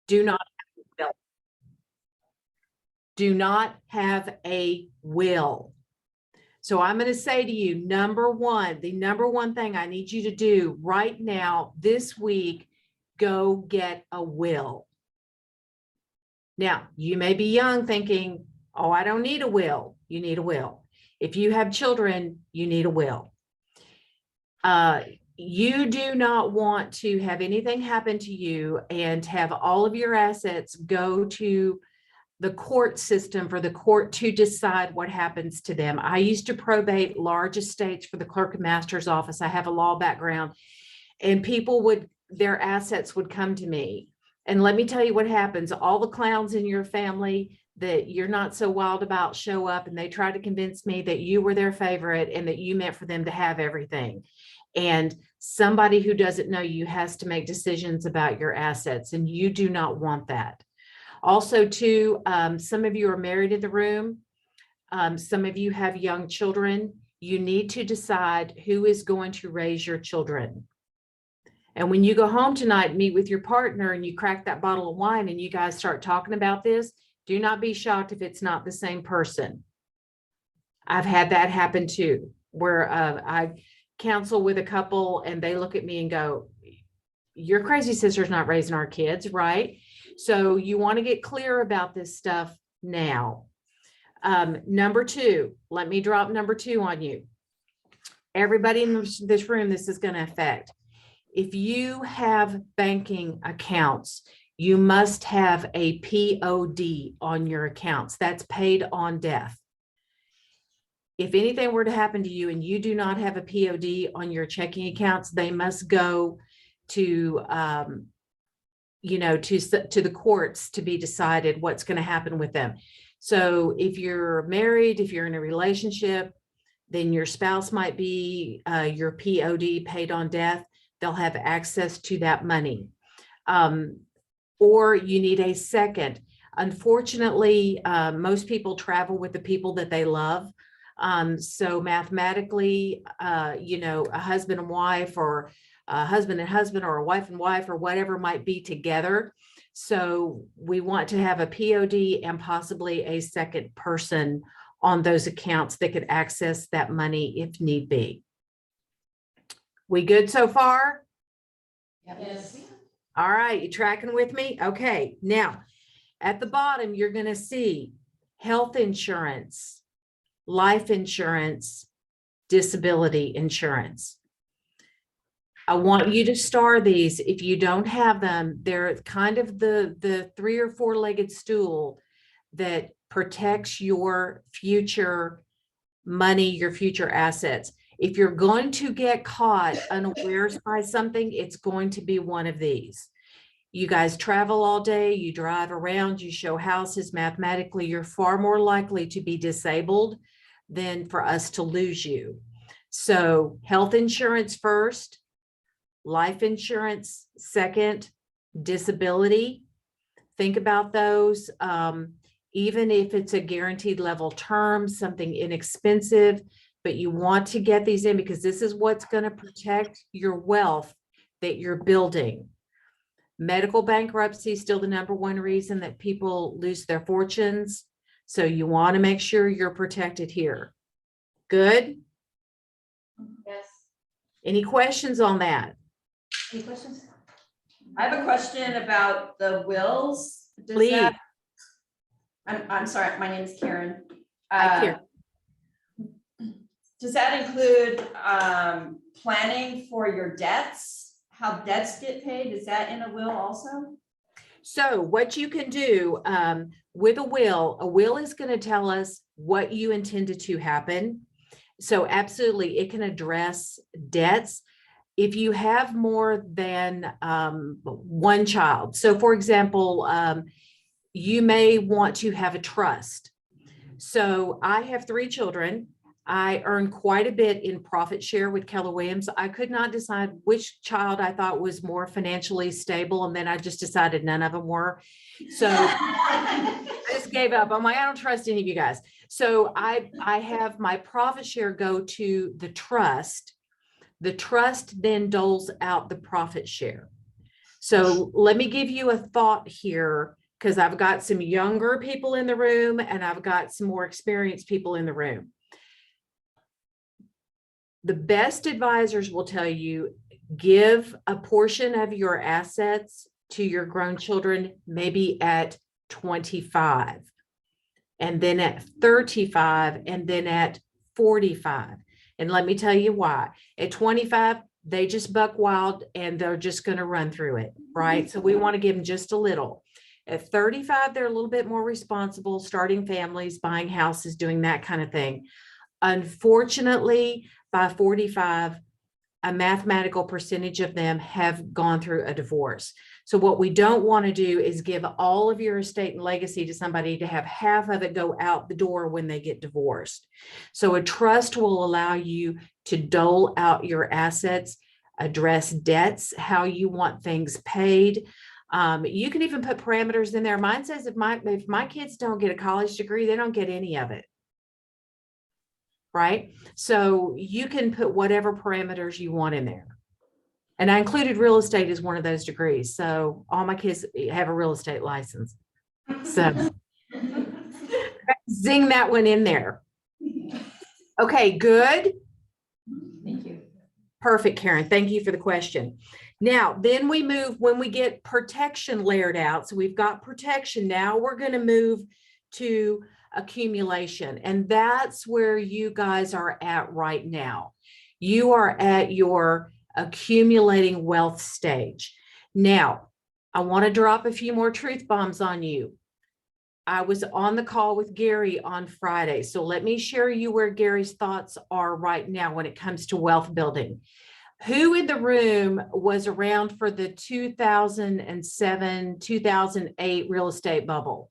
Do not have a will. Do not have a will. So I'm going to say to you, the number one thing I need you to do right now, this week, go get a will. Now, you may be young thinking, oh, I don't need a will. You need a will. If you have children, you need a will. You do not want to have anything happen to you and have all of your assets go to the court system for the court to decide what happens to them. I used to probate large estates for the clerk and master's office. I have a law background, and their assets would come to me. And let me tell you what happens. All the clowns in your family that you're not so wild about show up, and they try to convince me that you were their favorite and that you meant for them to have everything. And somebody who doesn't know you has to make decisions about your assets, and you do not want that. Also, too, some of you are married in the room. Some of you have young children. You need to decide who is going to raise your children. And when you go home tonight, meet with your partner, and you crack that bottle of wine and you guys start talking about this, do not be shocked if it's not the same person. I've had that happen too, where I counsel with a couple and they look at me and go, your crazy sister's not raising our kids, right? So you want to get clear about this stuff now. Number two, let me drop number two on you. Everybody in this room, this is going to affect. If you have banking accounts, you must have a POD on your accounts. That's paid on death. If anything were to happen to you and you do not have a POD on your checking accounts, they must go to the courts to be decided what's going to happen with them. So if you're married, if you're in a relationship, then your spouse might be your POD, paid on death. They'll have access to that money. Or you need a second. Unfortunately, most people travel with the people that they love. So mathematically, a husband and wife, or a husband and husband, or a wife and wife, or whatever might be together. So we want to have a POD and possibly a second person on those accounts that could access that money if need be. We good so far? Yes. All right, you tracking with me? Okay, now at the bottom, you're going to see health insurance, life insurance, disability insurance. I want you to star these. If you don't have them, they're kind of the 3 or 4-legged stool that protects your future money, your future assets. If you're going to get caught unawares by something, it's going to be one of these. You guys travel all day, you drive around, you show houses. Mathematically, you're far more likely to be disabled than for us to lose you. So health insurance first, life insurance second, disability. Think about those. Even if it's a guaranteed level term, something inexpensive, but you want to get these in because this is what's going to protect your wealth that you're building. Medical bankruptcy is still the number one reason that people lose their fortunes. So you want to make sure you're protected here. Good? Yes. Any questions on that? Any questions? I have a question about the wills. Please. I'm sorry, my name is Karen. Hi, Karen. Does that include planning for your debts? How debts get paid? Is that in a will also? So what you can do with a will is going to tell us what you intended to happen. So absolutely, it can address debts. If you have more than one child, so for example, you may want to have a trust. So I have 3 children. I earn quite a bit in profit share with Keller Williams. I could not decide which child I thought was more financially stable, and then I just decided none of them were. So I just gave up. I'm like, I don't trust any of you guys. So I have my profit share go to the trust. The trust then doles out the profit share. So let me give you a thought here, because I've got some younger people in the room and I've got some more experienced people in the room. The best advisors will tell you, give a portion of your assets to your grown children, maybe at 25, and then at 35, and then at 45. And let me tell you why. At 25, they just buck wild and they're just going to run through it, right? So we want to give them just a little. At 35, they're a little bit more responsible, starting families, buying houses, doing that kind of thing. Unfortunately, by 45, a mathematical percentage of them have gone through a divorce. So what we don't want to do is give all of your estate and legacy to somebody to have half of it go out the door when they get divorced. So a trust will allow you to dole out your assets, address debts, how you want things paid. You can even put parameters in there. Mine says if my kids don't get a college degree, they don't get any of it. Right? So you can put whatever parameters you want in there. And I included real estate as one of those degrees. So all my kids have a real estate license. So zing that one in there. Okay, good. Thank you. Perfect, Karen. Thank you for the question. Now, then we move when we get protection layered out. So we've got protection. Now we're going to move to accumulation. And that's where you guys are at right now. You are at your accumulating wealth stage. Now, I want to drop a few more truth bombs on you. I was on the call with Gary on Friday. So let me share you where Gary's thoughts are right now when it comes to wealth building. Who in the room was around for the 2007, 2008 real estate bubble?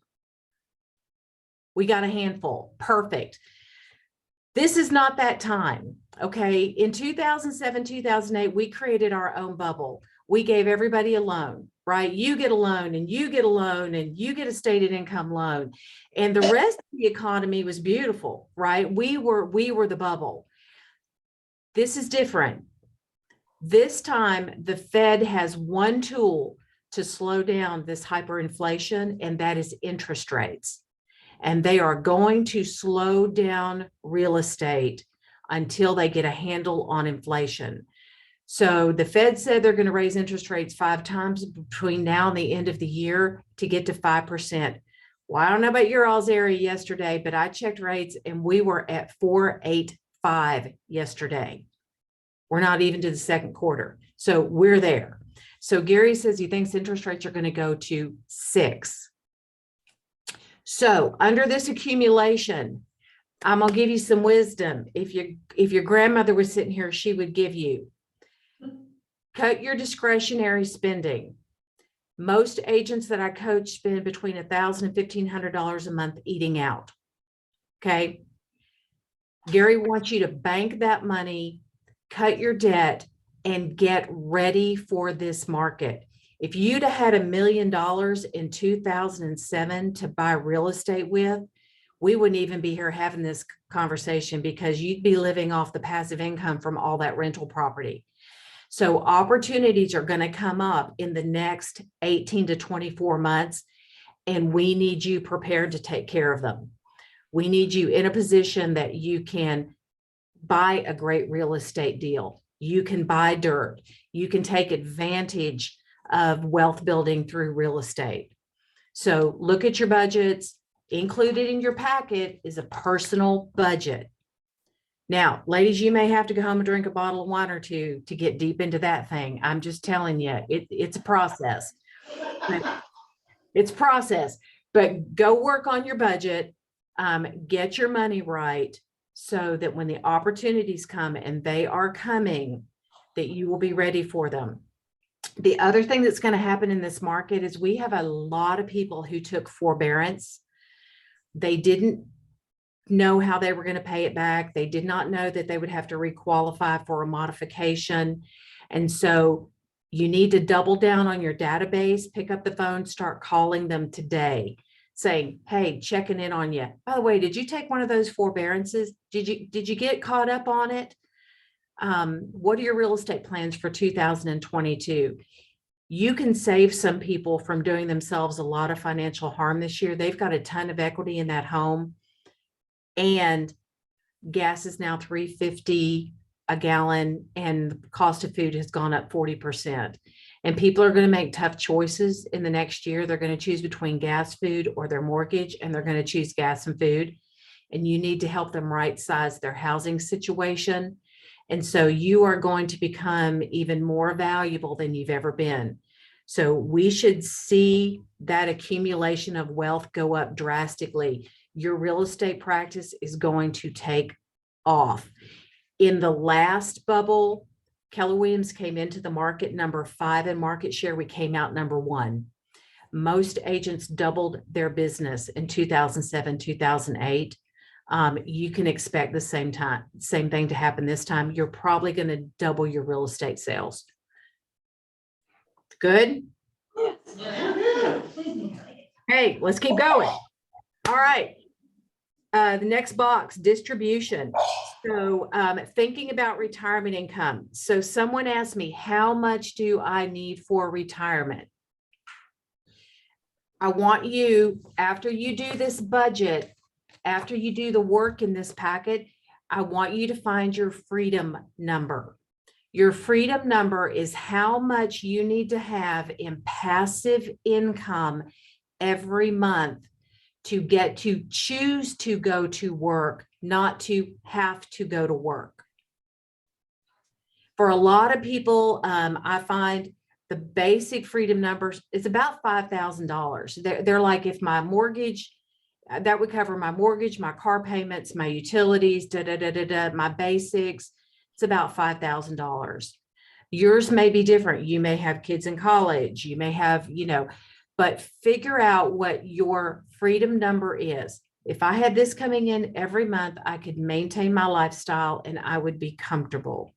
We got a handful. Perfect. This is not that time. Okay. In 2007, 2008, we created our own bubble. We gave everybody a loan, right? You get a loan and you get a loan and you get a stated income loan. And the rest of the economy was beautiful, right? We were the bubble. This is different. This time, the Fed has one tool to slow down this hyperinflation, and that is interest rates. And they are going to slow down real estate until they get a handle on inflation. So the Fed said they're going to raise interest rates 5 times between now and the end of the year to get to 5%. Well, I don't know about your all's area yesterday, but I checked rates and we were at 4.85 yesterday. We're not even to the second quarter. So we're there. So Gary says he thinks interest rates are going to go to 6. So under this accumulation, I'm going to give you some wisdom. If your grandmother was sitting here, she would give you, cut your discretionary spending. Most agents that I coach spend between $1,000 and $1,500 a month eating out. Okay. Gary wants you to bank that money, cut your debt, and get ready for this market. If you'd have had $1 million in 2007 to buy real estate with, we wouldn't even be here having this conversation because you'd be living off the passive income from all that rental property. So opportunities are going to come up in the next 18 to 24 months, and we need you prepared to take care of them. We need you in a position that you can buy a great real estate deal. You can buy dirt. You can take advantage of wealth building through real estate. So look at your budgets. Included in your packet is a personal budget. Now, ladies, you may have to go home and drink a bottle of wine or two to get deep into that thing. I'm just telling you, it's a process. It's a process, but go work on your budget, get your money right so that when the opportunities come, and they are coming, that you will be ready for them. The other thing that's going to happen in this market is we have a lot of people who took forbearance. They didn't know how they were going to pay it back. They did not know that they would have to requalify for a modification. And so you need to double down on your database, pick up the phone, start calling them today, saying, hey, checking in on you. By the way, did you take one of those forbearances? Did you get caught up on it? What are your real estate plans for 2022? you can save some people from doing themselves a lot of financial harm this year. They've got a ton of equity in that home, and gas is now $3.50 a gallon, and the cost of food has gone up 40%. And people are going to make tough choices in the next year. They're going to choose between gas, food, or their mortgage, and they're going to choose gas and food. And you need to help them right size their housing situation. And so you are going to become even more valuable than you've ever been. So we should see that accumulation of wealth go up drastically. Your real estate practice is going to take off. In the last bubble, Keller Williams came into the market number 5 in market share. We came out number 1. Most agents doubled their business in 2007, 2008. You can expect the same thing to happen this time. You're probably going to double your real estate sales. Good? Hey, let's keep going. All right. The next box, distribution. So thinking about retirement income. So someone asked me, how much do I need for retirement? I want you, after you do this budget, after you do the work in this packet, I want you to find your freedom number. Your freedom number is how much you need to have in passive income every month to get to choose to go to work, not to have to go to work. For a lot of people, I find the basic freedom numbers is about $5,000. They're like, if my mortgage, that would cover my mortgage, my car payments, my utilities, my basics. It's about $5,000. Yours may be different. You may have kids in college. You may have, but figure out what your freedom number is. If I had this coming in every month, I could maintain my lifestyle and I would be comfortable.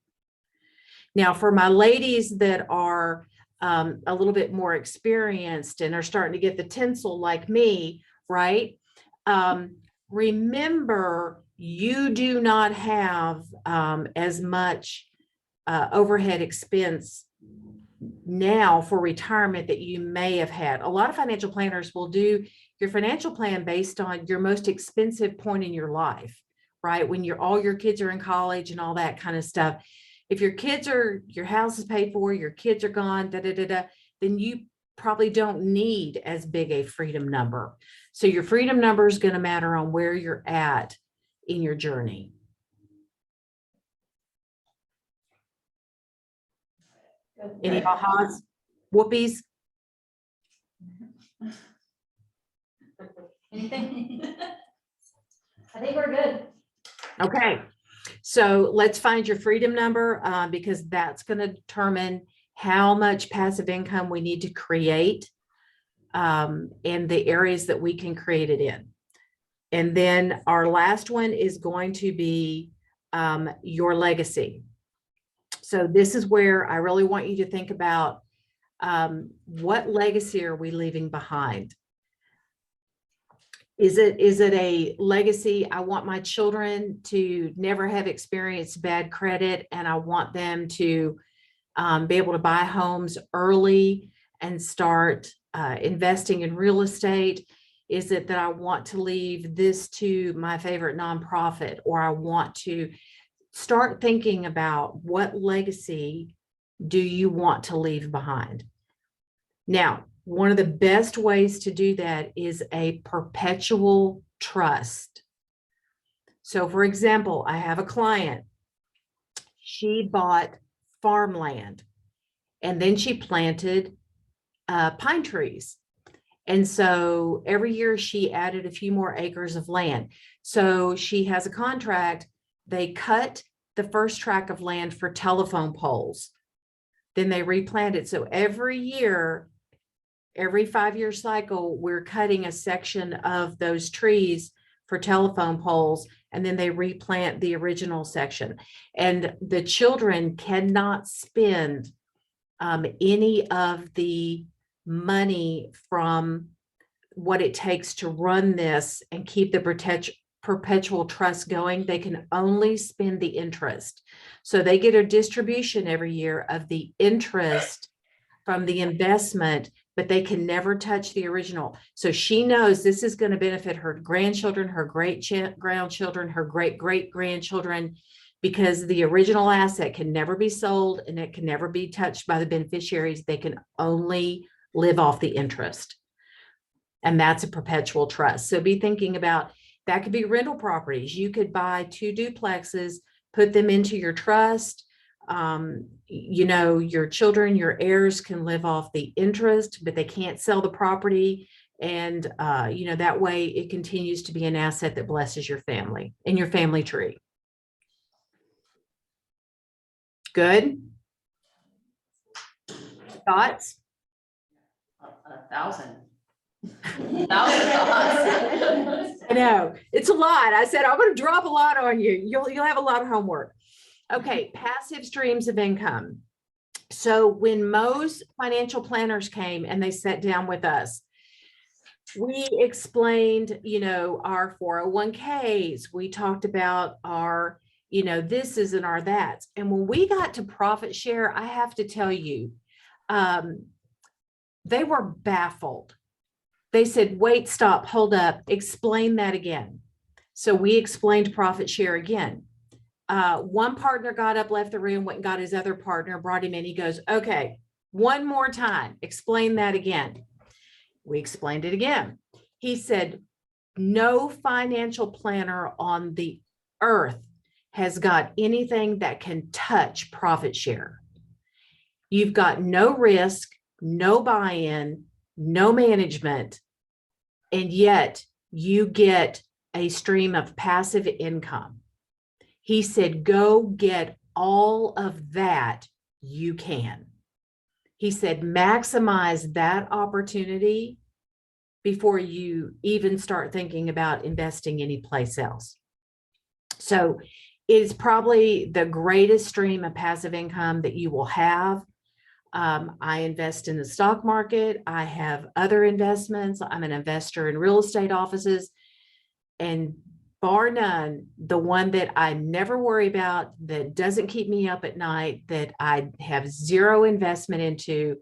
Now, for my ladies that are a little bit more experienced and are starting to get the tinsel like me, right? Remember, you do not have as much overhead expense now for retirement that you may have had. A lot of financial planners will do your financial plan based on your most expensive point in your life, right? When all your kids are in college and all that kind of stuff. If your house is paid for, your kids are gone, then you probably don't need as big a freedom number. So your freedom number is going to matter on where you're at in your journey. Any ahas, whoopies? Anything? I think we're good. Okay, so let's find your freedom number because that's going to determine how much passive income we need to create and the areas that we can create it in. And then our last one is going to be your legacy. So this is where I really want you to think about what legacy are we leaving behind? Is it a legacy? I want my children to never have experienced bad credit, and I want them to be able to buy homes early and start investing in real estate. Is it that I want to leave this to my favorite nonprofit, or I want to start thinking about what legacy do you want to leave behind? Now, one of the best ways to do that is a perpetual trust. So for example, I have a client. She bought farmland and then she planted pine trees. And so every year she added a few more acres of land. So she has a contract. They cut the first tract of land for telephone poles. Then they replant it. So every year, every 5-year cycle, we're cutting a section of those trees for telephone poles, and then they replant the original section. And the children cannot spend any of the money from what it takes to run this and keep the perpetual trust going. They can only spend the interest. So they get a distribution every year of the interest from the investment, but they can never touch the original. So she knows this is going to benefit her grandchildren, her grandchildren, her great-great-grandchildren, because the original asset can never be sold and it can never be touched by the beneficiaries. They can only live off the interest. And that's a perpetual trust. So be thinking about, that could be rental properties. You could buy 2 duplexes, put them into your trust. Your children, your heirs can live off the interest, but they can't sell the property. And, that way it continues to be an asset that blesses your family and your family tree. Good. Thoughts? 1,000. 1,000 thoughts. I know it's a lot. I said, I'm going to drop a lot on you. You'll have a lot of homework. Okay. Passive streams of income. So when most financial planners came and they sat down with us, we explained, our 401ks. We talked about our, this is and our that's. And when we got to profit share, I have to tell you, they were baffled. They said, wait, stop, hold up, explain that again. So we explained profit share again. One partner got up, left the room, went and got his other partner, brought him in. He goes, okay, one more time, explain that again. We explained it again. He said, no financial planner on the earth has got anything that can touch profit share. You've got no risk, no buy-in, no management, and yet you get a stream of passive income. He said, go get all of that you can. He said, maximize that opportunity before you even start thinking about investing anyplace else. So it's probably the greatest stream of passive income that you will have. I invest in the stock market. I have other investments. I'm an investor in real estate offices, and bar none, the one that I never worry about, that doesn't keep me up at night, that I have zero investment into,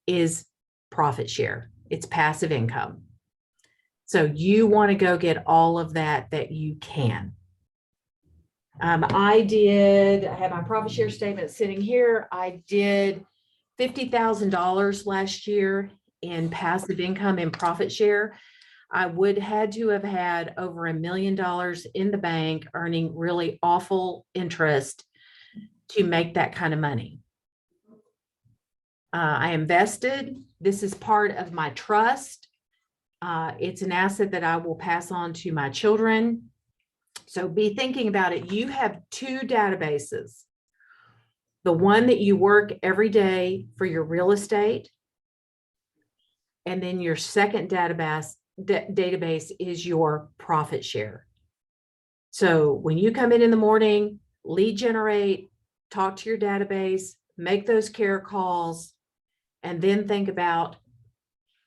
is profit share. It's passive income. So you want to go get all of that you can. I have my profit share statement sitting here. I did $50,000 last year in passive income and profit share. I would had to have had over $1 million in the bank earning really awful interest to make that kind of money. I invested. This is part of my trust. It's an asset that I will pass on to my children. So be thinking about it. You have 2 databases. The one that you work every day for your real estate, and then your second database is your profit share. So when you come in the morning, lead generate, talk to your database, make those care calls, and then think about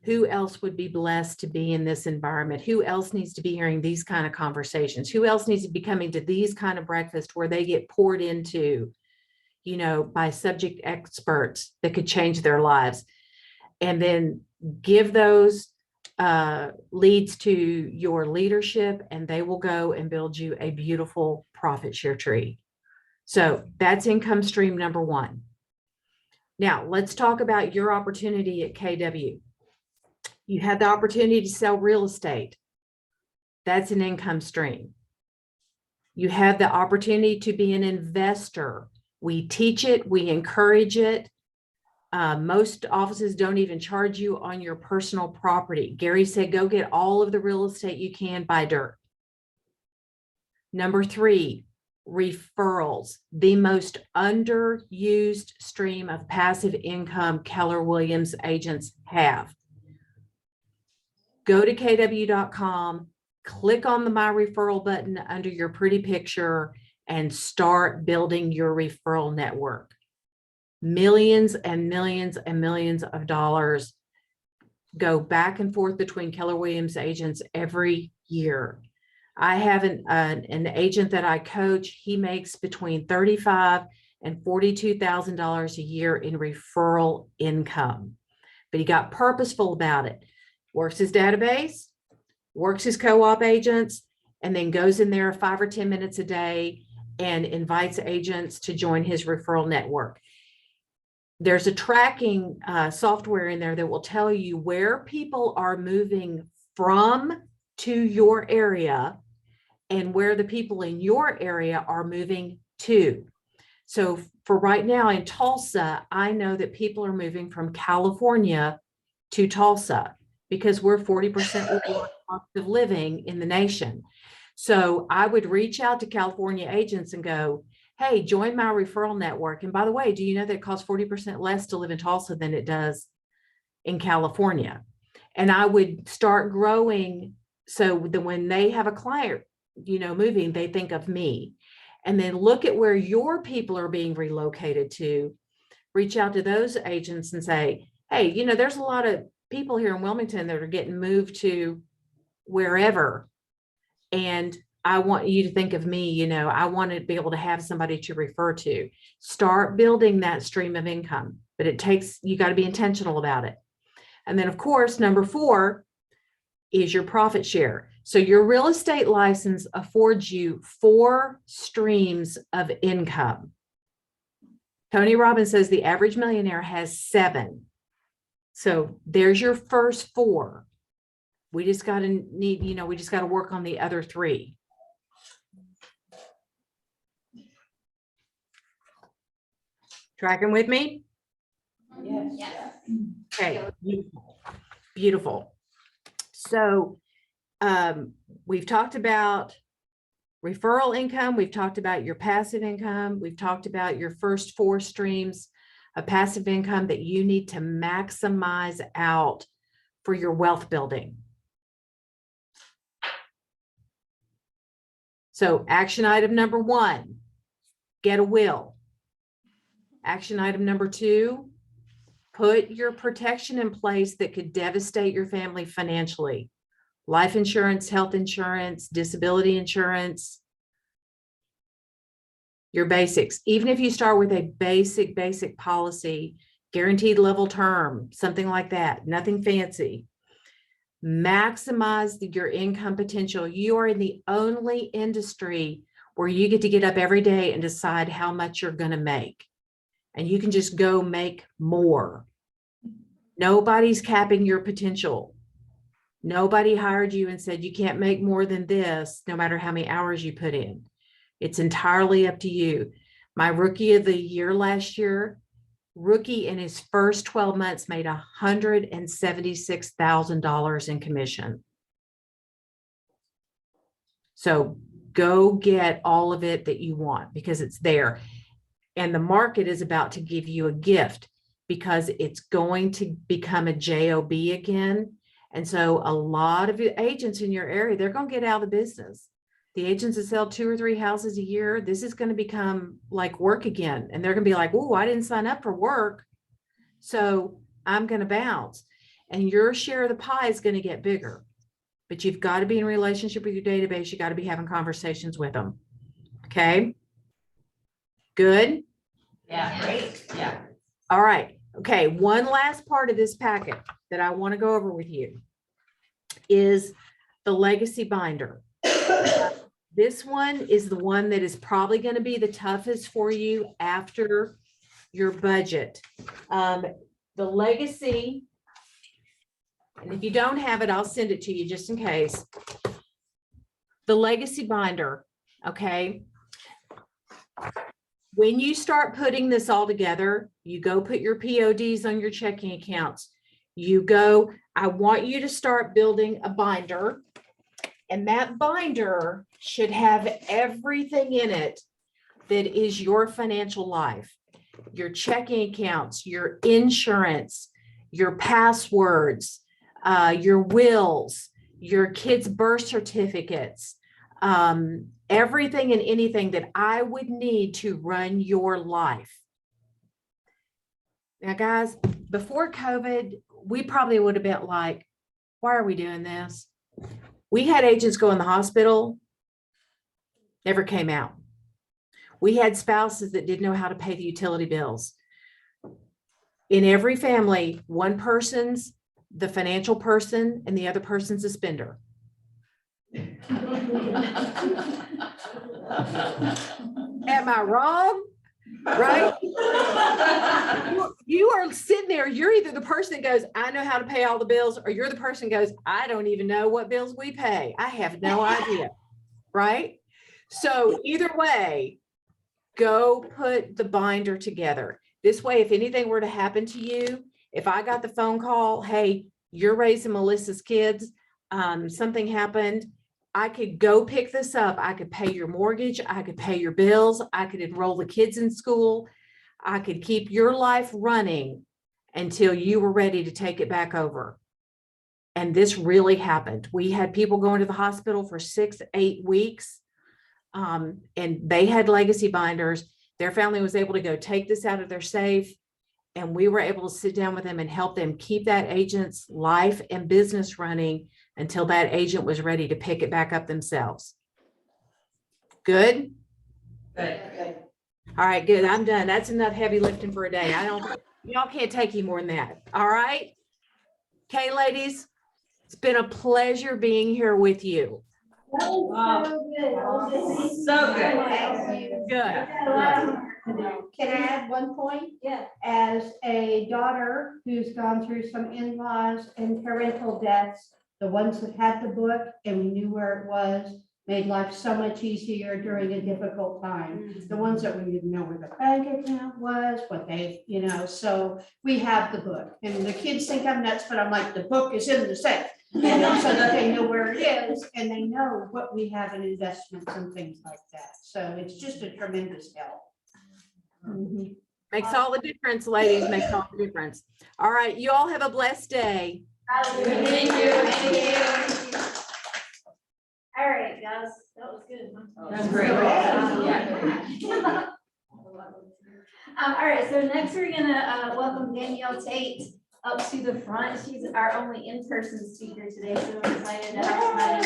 who else would be blessed to be in this environment? Who else needs to be hearing these kind of conversations? Who else needs to be coming to these kind of breakfast where they get poured into, by subject experts that could change their lives? And then give those leads to your leadership, and they will go and build you a beautiful profit share tree. So that's income stream number 1. Now let's talk about your opportunity at KW. You had the opportunity to sell real estate. That's an income stream. You have the opportunity to be an investor. We teach it, we encourage it. Most offices don't even charge you on your personal property. Gary said, go get all of the real estate you can, buy dirt. Number 3, referrals, the most underused stream of passive income Keller Williams agents have. Go to kw.com, click on the My Referral button under your pretty picture, and start building your referral network. Millions and millions and millions of dollars go back and forth between Keller Williams agents every year. I have an agent that I coach. He makes between $35,000 and $42,000 a year in referral income. But he got purposeful about it. Works his database, works his co-op agents, and then goes in there 5 or 10 minutes a day and invites agents to join his referral network. There's a tracking software in there that will tell you where people are moving from to your area and where the people in your area are moving to. So for right now in Tulsa, I know that people are moving from California to Tulsa because we're 40% lower cost of living in the nation. So I would reach out to California agents and go, hey, join my referral network. And by the way, do you know that it costs 40% less to live in Tulsa than it does in California? And I would start growing so that when they have a client, moving, they think of me. And then look at where your people are being relocated to. Reach out to those agents and say, hey, there's a lot of people here in Wilmington that are getting moved to wherever. And I want you to think of me, I want to be able to have somebody to refer to. Start building that stream of income, but you got to be intentional about it. And then of course, number 4 is your profit share. So your real estate license affords you 4 streams of income. Tony Robbins says the average millionaire has 7. So there's your first 4. We just got to work on the other 3. Tracking with me? Yes. Okay, beautiful. Beautiful. So we've talked about referral income. We've talked about your passive income. We've talked about your first 4 streams of passive income that you need to maximize out for your wealth building. So action item number 1, get a will. Action item number 2, put your protection in place that could devastate your family financially. Life insurance, health insurance, disability insurance, your basics. Even if you start with a basic policy, guaranteed level term, something like that, nothing fancy. Maximize your income potential. You are in the only industry where you get to get up every day and decide how much you're going to make. And you can just go make more. Nobody's capping your potential. Nobody hired you and said you can't make more than this, no matter how many hours you put in. It's entirely up to you. My rookie of the year last year, rookie in his first 12 months made $176,000 in commission. So go get all of it that you want because it's there. And the market is about to give you a gift because it's going to become a job again. And so a lot of agents in your area, they're going to get out of the business. The agents that sell 2 or 3 houses a year, this is going to become like work again. And they're going to be like, oh, I didn't sign up for work, so I'm going to bounce. And your share of the pie is going to get bigger. But you've got to be in relationship with your database. You got to be having conversations with them. Okay. Good. Yeah, great. Yeah. All right. Okay. One last part of this packet that I want to go over with you is the legacy binder. This one is the one that is probably going to be the toughest for you after your budget. The legacy, and if you don't have it, I'll send it to you just in case. The legacy binder, okay? When you start putting this all together, you go put your PODs on your checking accounts. You go, I want you to start building a binder. And that binder should have everything in it that is your financial life, your checking accounts, your insurance, your passwords, your wills, your kids' birth certificates, everything and anything that I would need to run your life. Now, guys, before COVID, we probably would have been like, why are we doing this? We had agents go in the hospital, never came out. We had spouses that didn't know how to pay the utility bills. In every family, one person's the financial person and the other person's a spender. Am I wrong? Right? You are sitting there, you're either the person that goes, I know how to pay all the bills, or you're the person that goes, I don't even know what bills we pay. I have no idea. Right? So either way, go put the binder together. This way, if anything were to happen to you, if I got the phone call, hey, you're raising Melissa's kids, something happened, I could go pick this up. I could pay your mortgage. I could pay your bills. I could enroll the kids in school. I could keep your life running until you were ready to take it back over. And this really happened. We had people going to the hospital for 6-8 weeks. And they had legacy binders. Their family was able to go take this out of their safe. And we were able to sit down with them and help them keep that agent's life and business running until that agent was ready to pick it back up themselves. Good? Good. All right, good. I'm done. That's enough heavy lifting for a day. Y'all can't take any more than that. All right. Okay, ladies, it's been a pleasure being here with you. That was so good. So good. Good. Can I add one point? Yeah. As a daughter who's gone through some in-laws and parental deaths, the ones that had the book and we knew where it was, made life so much easier during a difficult time. The ones that we didn't know where the bank account was, what they, so we have the book. And the kids think I'm nuts, but I'm like, the book is in the safe. So that they know where it is and they know what we have in investments and things like that. So it's just a tremendous help. Makes all the difference, ladies. Makes all the difference. All right. You all have a blessed day. Thank you. All right, guys, that was good. That's great. Yeah. All right, so next we're gonna welcome Danielle Tate up to the front. She's our only in-person speaker today, so we're excited to have somebody.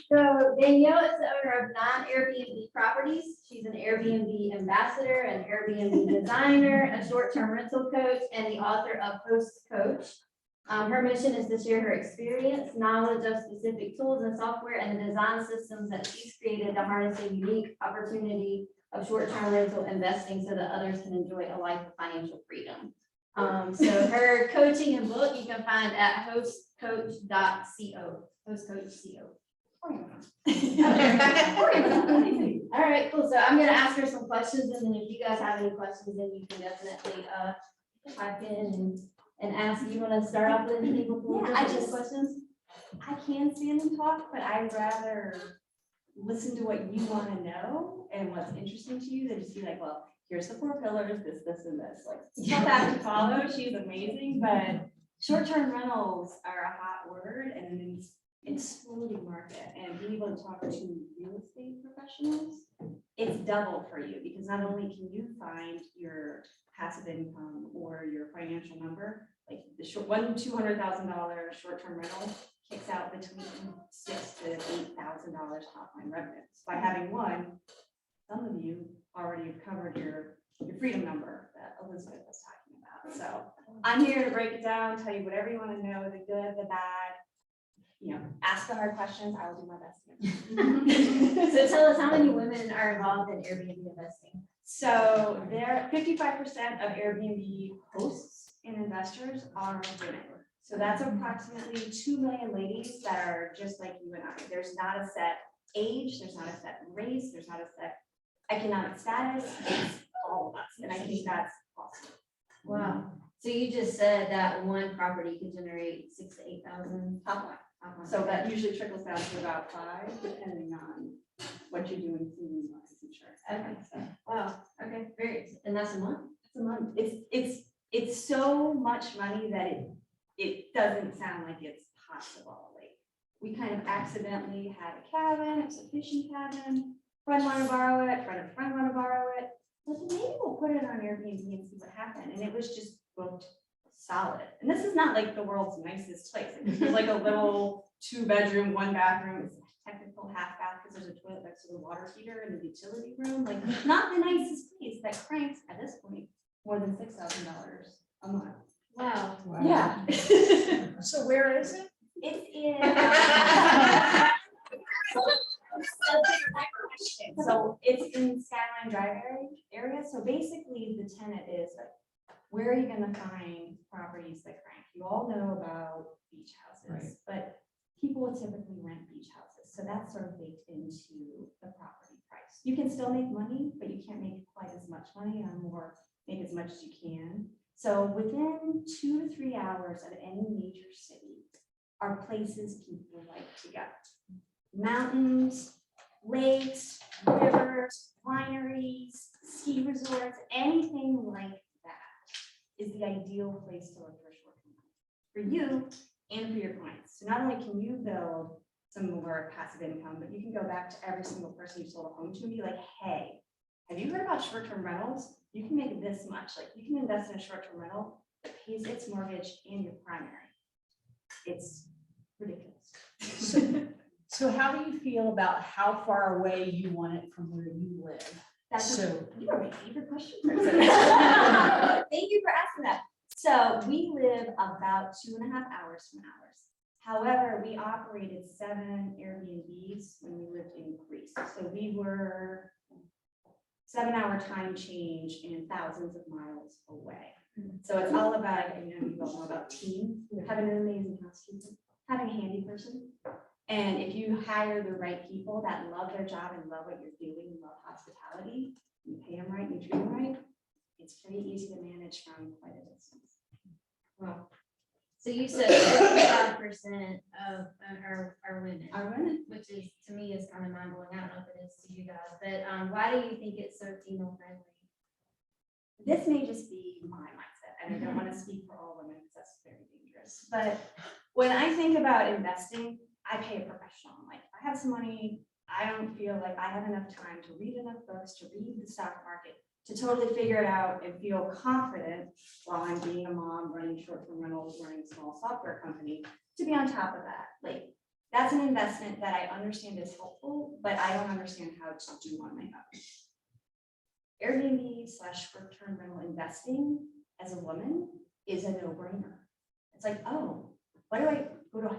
So Danielle is the owner of 9 Airbnb properties. She's an Airbnb ambassador, an Airbnb designer, a short-term rental coach, and the author of Host Coach. Her mission is to share her experience, knowledge of specific tools and software, and the design systems that she's created to harness the unique opportunity of short-term rental investing so that others can enjoy a life of financial freedom. So her coaching and book you can find at hostcoach.co. Hostcoach.co. All right, cool. So I'm gonna ask her some questions, and then if you guys have any questions, then you can definitely type in and ask. You want to start off with anything before? Yeah, I just questions. I can stand and talk, but I'd rather listen to what you want to know and what's interesting to you than just be like, well, here's the 4 pillars, this, and this. Like, stuff I have to follow. She's amazing, but short-term rentals are a hot word, and it's exploding market. And being able to talk to real estate professionals, it's double for you because not only can you find your passive income or your financial number, like the short $200,000 short-term rental kicks out between $6,000 to $8,000 top line revenue. So by having one, some of you already have covered your freedom number that Elizabeth was talking about. So I'm here to break it down, tell you whatever you want to know, the good, the bad. Ask the hard questions. I will do my best. So tell us, how many women are involved in Airbnb investing? So there, 55% of Airbnb hosts and investors are women. So that's approximately 2 million ladies that are just like you and I. There's not a set age, there's not a set race, there's not a set economic status. It's all of us, and I think that's awesome. Wow. So you just said that one property could generate 6,000 to 8,000 Top line. So that usually trickles down to about 5, depending on what you're doing food wise and sure. Okay. So Wow. Okay. Great. And that's a month. it's a month. It's so much money that it doesn't sound like it's possible. Like, we kind of accidentally had a cabin, it's a fishing cabin, friend want to borrow it, friend of a friend want to borrow it. So maybe we'll put it on Airbnb and see what happened. And it was just booked solid. And this is not like the world's nicest place. Like, this is like a little 2-bedroom, 1 bathroom. It's technical half bath because there's a toilet next to the water heater in the utility room, like not the nicest place that cranks at this point more than $6,000 a month. Wow. Yeah. So where is it? It's in. So it's in Skyline Drive area. So basically the tenant is like, where are you gonna find properties that crank? You all know about beach houses, but people will typically rent beach houses. So that's sort of baked into the property price. You can still make money, but you can't make quite as much money or make as much as you can. So within 2 to 3 hours of any major city are places people like to go. Mountains, lakes, rivers, wineries, ski resorts, anything like that is the ideal place to look for a short-term rental for you and for your clients. So not only can you build some more passive income, but you can go back to every single person you sold a home to and be like, hey, have you heard about short-term rentals? You can make this much. Like you can invest in a short-term rental that pays its mortgage and your primary. It's ridiculous. So how do you feel about how far away you want it from where you live? That's So, you are my favorite question. Thank you for asking that. So we live about 2.5 hours from ours. However, we operated 7 Airbnbs when we lived in Greece. So we were 7-hour time change and thousands of miles away. So it's all about, you all know about team, having an amazing housekeeper, having a handy person. And if you hire the right people that love their job and love what you're doing, and love hospitality, you pay them right, you treat them right, it's pretty easy to manage from quite a distance. Wow. So you said 55% of are women, Are women? which is, to me, is kind of mind blowing. I don't know if it is to you guys, but why do you think it's so female friendly? This may just be my mindset, and I don't want to speak for all women because that's very dangerous. But when I think about investing, I pay a professional. I'm like, if I have some money, I don't feel like I have enough time to read enough books, to read the stock market, to totally figure it out and feel confident while I'm being a mom, running short-term rentals, running a small software company, to be on top of that. Like, that's an investment that I understand is helpful, but I don't understand how to do on my own. Airbnb/short-term rental investing as a woman is a no-brainer. It's like, oh, why do I go to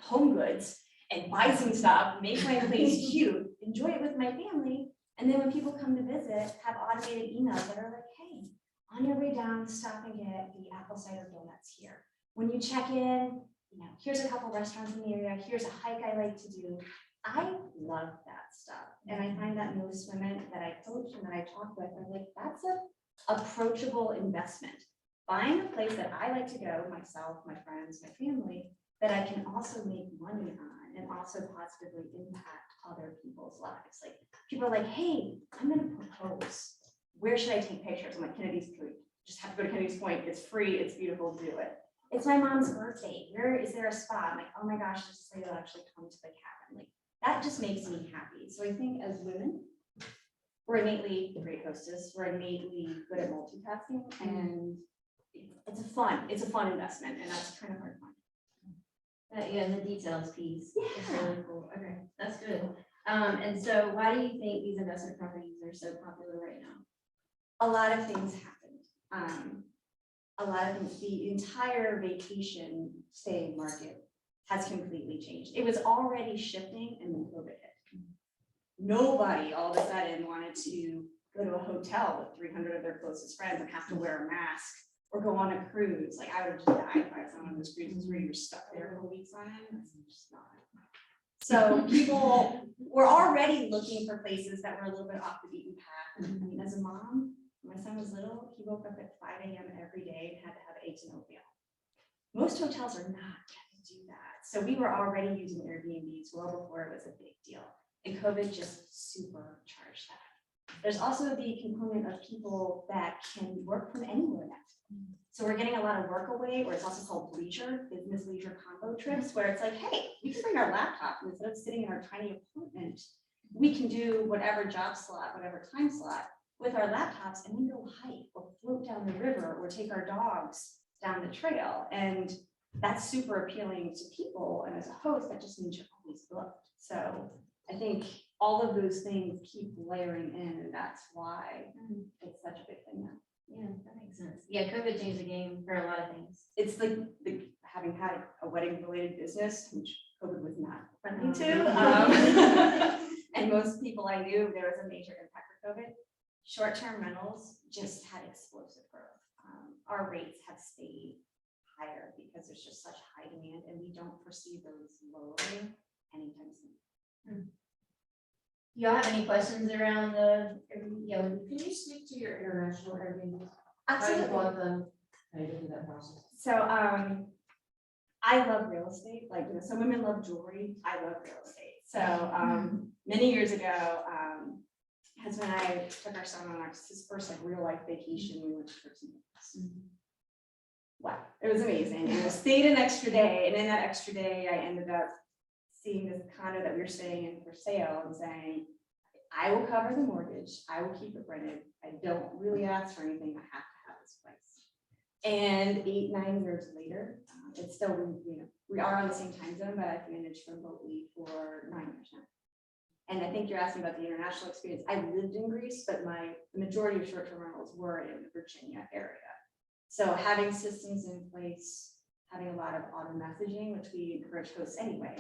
Home Goods and buy some stuff, make my place cute, enjoy it with my family, and then when people come to visit, have automated emails that are like, hey, on your way down, stop and get the apple cider donuts here. When you check in, here's a couple restaurants in the area, here's a hike I like to do. I love that stuff. And I find that most women that I coach and that I talk with are like, that's a approachable investment. Buying a place that I like to go, myself, my friends, my family, that I can also make money on and also positively impact other people's lives. Like people are like, hey, I'm gonna propose. Where should I take pictures? I'm like, Kennedy's Point. Just have to go to Kennedy's Point. It's free, it's beautiful, do it. It's my mom's birthday. Where is there a spot? I'm like, oh my gosh, there's this lady that'll actually come to the cabin. Like that just makes me happy. So I think as women, we're innately great hostess. We're innately good at multitasking, and it's a fun investment, and that's kind of hard to find. Yeah, the details piece is really cool. Okay, that's good. And so why do you think these investment properties are so popular right now? A lot of things happened. A lot of things, the entire vacation stay market has completely changed. It was already shifting and then COVID hit. Nobody all of a sudden wanted to go to a hotel with 300 of their closest friends and have to wear a mask or go on a cruise. Like I would have just died if I was on one of those cruises where you're stuck there for weeks on end. That's just not. So people were already looking for places that were a little bit off the beaten path. I mean, as a mom, when my son was little, he woke up at 5 a.m. every day and had to have eggs and oatmeal. Most hotels are not going to do that. So we were already using Airbnbs well before it was a big deal. And COVID just supercharged that. There's also the component of people that can work from anywhere now. So we're getting a lot of work away, or it's also called leisure, business leisure combo trips, where it's like, hey, we can bring our laptop and instead of sitting in our tiny apartment, we can do whatever job slot, whatever time slot with our laptops and then go hike or float down the river or take our dogs down the trail. And that's super appealing to people. And as a host, that just means you're always booked. So I think all of those things keep layering in, and that's why it's such a big thing now. Yeah, that makes sense. Yeah, COVID changed the game for a lot of things. It's like having had a wedding related business, which COVID was not friendly to. And most people I knew, there was a major impact for COVID. Short-term rentals just had explosive growth. Our rates have stayed higher because there's just such high demand, and we don't foresee those lowering anytime soon. Y'all have any questions around the, yeah, Can you speak to your international Airbnb? How you Absolutely. want them, how you do that process? So, I love real estate, like, you know, some women love jewelry, I love real estate. So, many years ago, husband and I took our son on his first like real life vacation, we went to Turkey. Wow, it was amazing, and we stayed an extra day, and in that extra day, I ended up seeing this condo that we were staying in for sale and saying, I will cover the mortgage, I will keep it rented, I don't really ask for anything, I have to have this place. And 8-9 years later, it's still, you know, we are on the same time zone, but I've managed remotely for 9 years now. And I think you're asking about the international experience. I lived in Greece, but the majority of short-term rentals were in the Virginia area. So having systems in place, having a lot of auto messaging, which we encourage hosts anyway.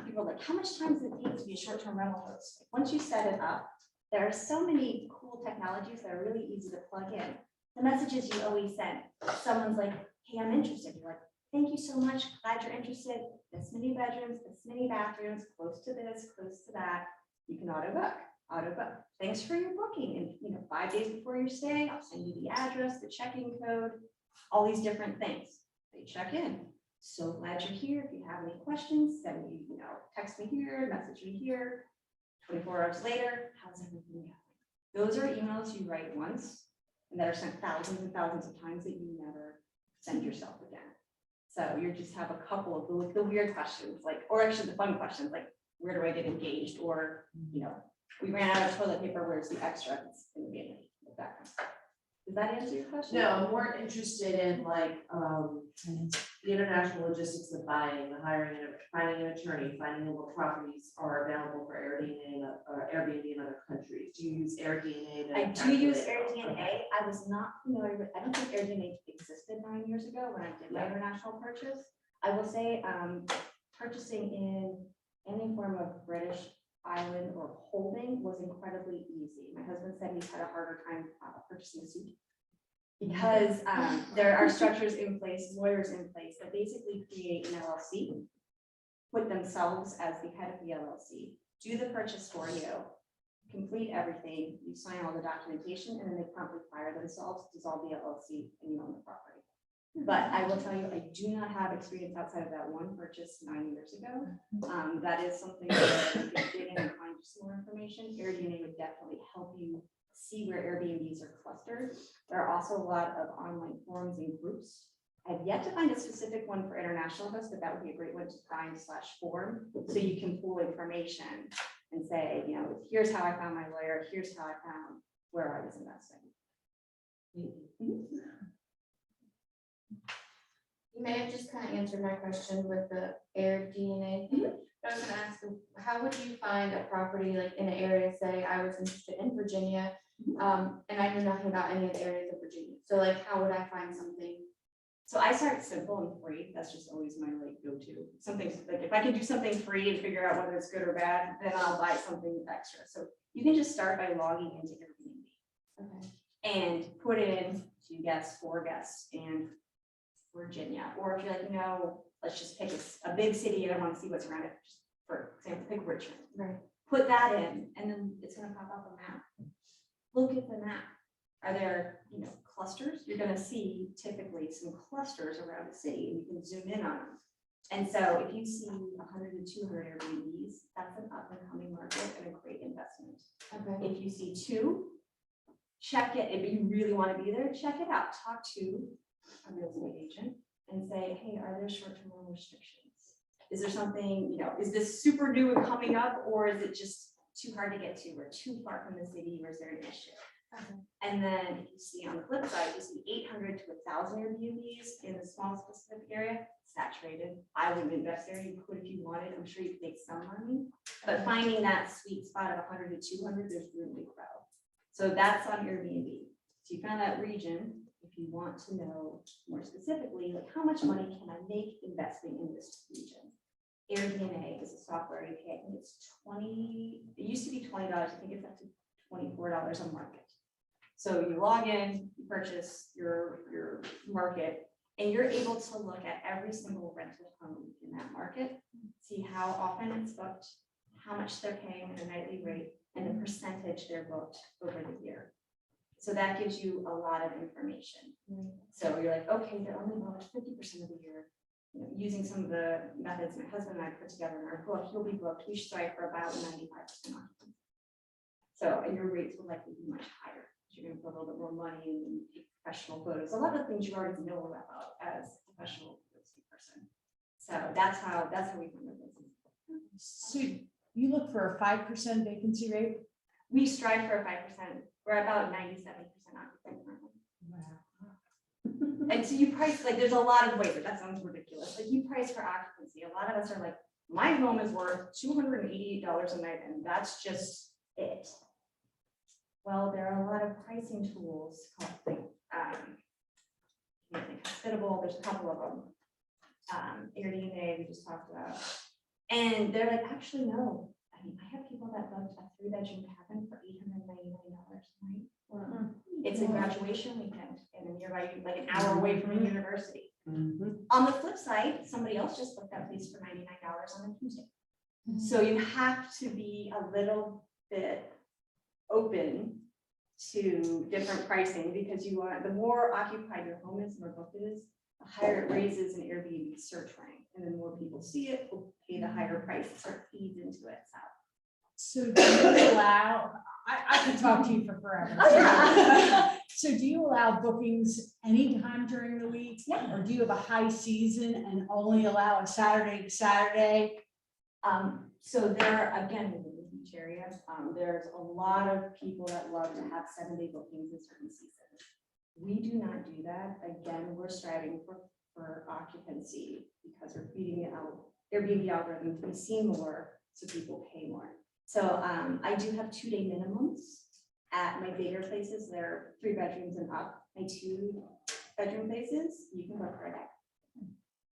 People are like, how much time does it take to be a short-term rental host? Once you set it up, there are so many cool technologies that are really easy to plug in. The messages you always send, someone's like, hey, I'm interested. You're like, thank you so much, glad you're interested. This many bedrooms, this many bathrooms, close to this, close to that. You can auto book. Thanks for your booking. And you know, 5 days before your stay, I'll send you the address, the check-in code, all these different things. They check in. So glad you're here. If you have any questions, send me, you know, text me here, message me here. 24 hours later, how's everything going? Those are emails you write once and that are sent thousands and thousands of times that you never send yourself again. So you just have a couple of the weird questions, like, or actually the fun questions, like, where do I get engaged? Or, you know, we ran out of toilet paper, where's the extra? It's in the beginning, like that kind of stuff. Does that answer your question? No, I'm more interested in like, the international logistics of buying, the hiring, and finding an attorney, finding what properties are available for Airbnb in other countries. Do you use AirDNA? I do use AirDNA. Okay. I was not familiar with, I don't think AirDNA existed 9 years ago when I did my international purchase. I will say, purchasing in any form of British island or holding was incredibly easy. My husband said he's had a harder time purchasing a suit because there are structures in place, lawyers in place that basically create an LLC, put themselves as the head of the LLC, do the purchase for you, complete everything, you sign all the documentation, and then they promptly fire themselves, dissolve the LLC, and you own the property. But I will tell you, I do not have experience outside of that one purchase 9 years ago. That is something that you can dig in and find some more information. AirDNA would definitely help you see where Airbnbs are clustered. There are also a lot of online forums and groups. I've yet to find a specific one for international hosts, but that would be a great one to find/form, so you can pull information and say, you know, here's how I found my lawyer, here's how I found where I was investing. You may have just kind of answered my question with the AirDNA. I was gonna ask, how would you find a property like in an area, say I was interested in Virginia, and I knew nothing about any of the areas of Virginia. So like, how would I find something? So I start simple and free. That's just always my like go-to. Something like if I can do something free and figure out whether it's good or bad, then I'll buy something extra. So you can just start by logging into Airbnb. Okay. And put in 2 guests, 4 guests in Virginia. Or if you're like, no, let's just pick a big city and I want to see what's around it. Just for example, pick Richmond. Right. Put that in, and then it's going to pop up a map. Look at the map. Are there, you know, clusters? You're going to see typically some clusters around the city, and you can zoom in on them. And so if you see 100 to 200 Airbnbs, that's an up and coming market and a great investment. Okay. If you see 2, check it. If you really want to be there, check it out. Talk to a real estate agent and say, hey, are there short-term rental restrictions? Is there something, you know, is this super new and coming up, or is it just too hard to get to, or too far from the city, or is there an issue? And then you see on the flip side, you see 800 to 1,000 Airbnbs in a small specific area, saturated. I wouldn't invest there. You could if you wanted. I'm sure you could make some money. But finding that sweet spot of 100 to 200, there's room to grow. So that's on Airbnb. So you found that region. If you want to know more specifically, like how much money can I make investing in this region? AirDNA is a software you pay. I think it's $20. It used to be $20. I think it's up to $24 a market. So you log in, you purchase your market, and you're able to look at every single rental home in that market, see how often it's booked, how much they're paying at a nightly rate, and the percentage they're booked over the year. So that gives you a lot of information. So you're like, okay, they're only booked 50% of the year. You know, using some of the methods my husband and I put together in our book, you'll be booked. We strive for about 95% occupancy. So your rates will likely be much higher. You're going to put a little bit more money and take professional photos. A lot of things you already know about as a professional real estate person. So that's how we run the business. So you look for a 5% vacancy rate? We strive for a 5%. We're about 97% occupancy currently. Wow. And so you price, like, there's a lot of ways, but that sounds ridiculous. Like, you price for occupancy. A lot of us are like, my home is worth $288 a night, and that's just it. Well, there are a lot of pricing tools called Hospitable. There's a couple of them. AirDNA we just talked about, and they're like, actually no. I mean, I have people that booked a 3-bedroom cabin for $899 a night. Wow. It's a graduation weekend in a nearby, like an hour away from a university. On the flip side, somebody else just booked that place for $99 on a Tuesday. So you have to be a little bit open to different pricing, because you want, the more occupied your home is, the more booked it is, the higher it raises an Airbnb search rank, and then more people see it, will pay the higher price. It sort of feeds into it. So do you allow, I could talk to you for forever. Oh, yeah. So do you allow bookings anytime during the week? Yeah. Or do you have a high season and only allow a Saturday to Saturday? So there, again, in the beach area, there's a lot of people that love to have 7-day bookings in certain seasons. We do not do that. Again, we're striving for occupancy because we're feeding it out Airbnb algorithm to see more, so people pay more. So I do have 2-day minimums at my bigger places. They're 3 bedrooms and up. My 2-bedroom places, you can book for a day.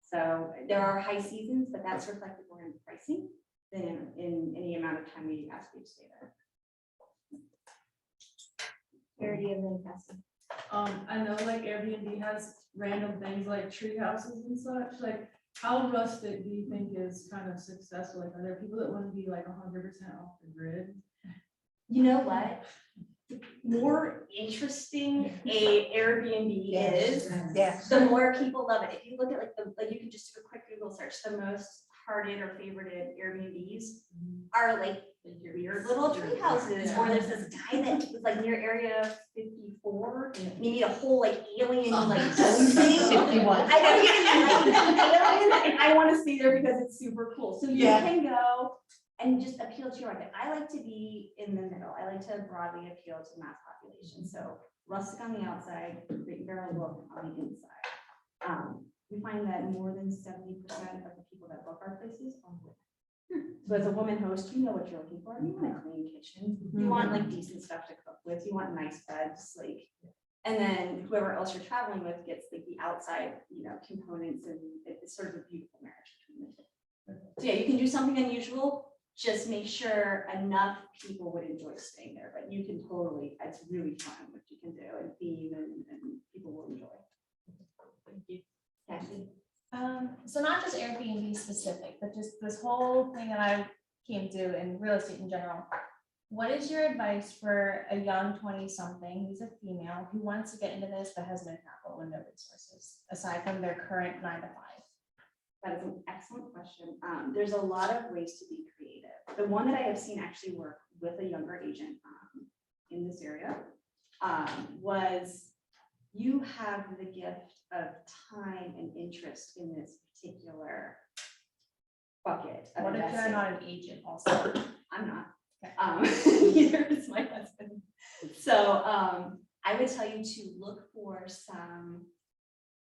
So there are high seasons, but that's reflected more in pricing than in any amount of time we ask you to stay there. Charity and then Cassie. I know like Airbnb has random things like tree houses and such. Like, how rustic do you think is kind of successful? Like, are there people that want to be like 100% off the grid? You know what? The more interesting a Airbnb is, the more people love it. If you look at like you can just do a quick Google search, the most hearted or favorited Airbnbs are like weird little tree houses, or there's this guy that was like near area 54, and you need a whole like alien like dome thing. 51. I don't even like aliens, and I want to stay there because it's super cool. So you can go and just appeal to your market. I like to be in the middle. I like to broadly appeal to mass population. So rustic on the outside, great barrel look on the inside. We find that more than 70% of the people that book our places are women. So as a woman host, you know what you're looking for. You want a clean kitchen. You want like decent stuff to cook with. You want nice beds, like, and then whoever else you're traveling with gets like the outside, components, and it's sort of a beautiful marriage between the two. So yeah, you can do something unusual. Just make sure enough people would enjoy staying there, but you can totally, it's really fun what you can do and theme and people will enjoy. Thank you. Cassie? So not just Airbnb specific, but just this whole thing that I came to in real estate in general. What is your advice for a young 20-something who's a female who wants to get into this but has no capital and no resources aside from their current 9-to-5? That is an excellent question. There's a lot of ways to be creative. The one that I have seen actually work with a younger agent in this area was, you have the gift of time and interest in this particular bucket of What if you're investing. not an agent also? I'm not. Okay. Neither is my husband. So I would tell you to look for some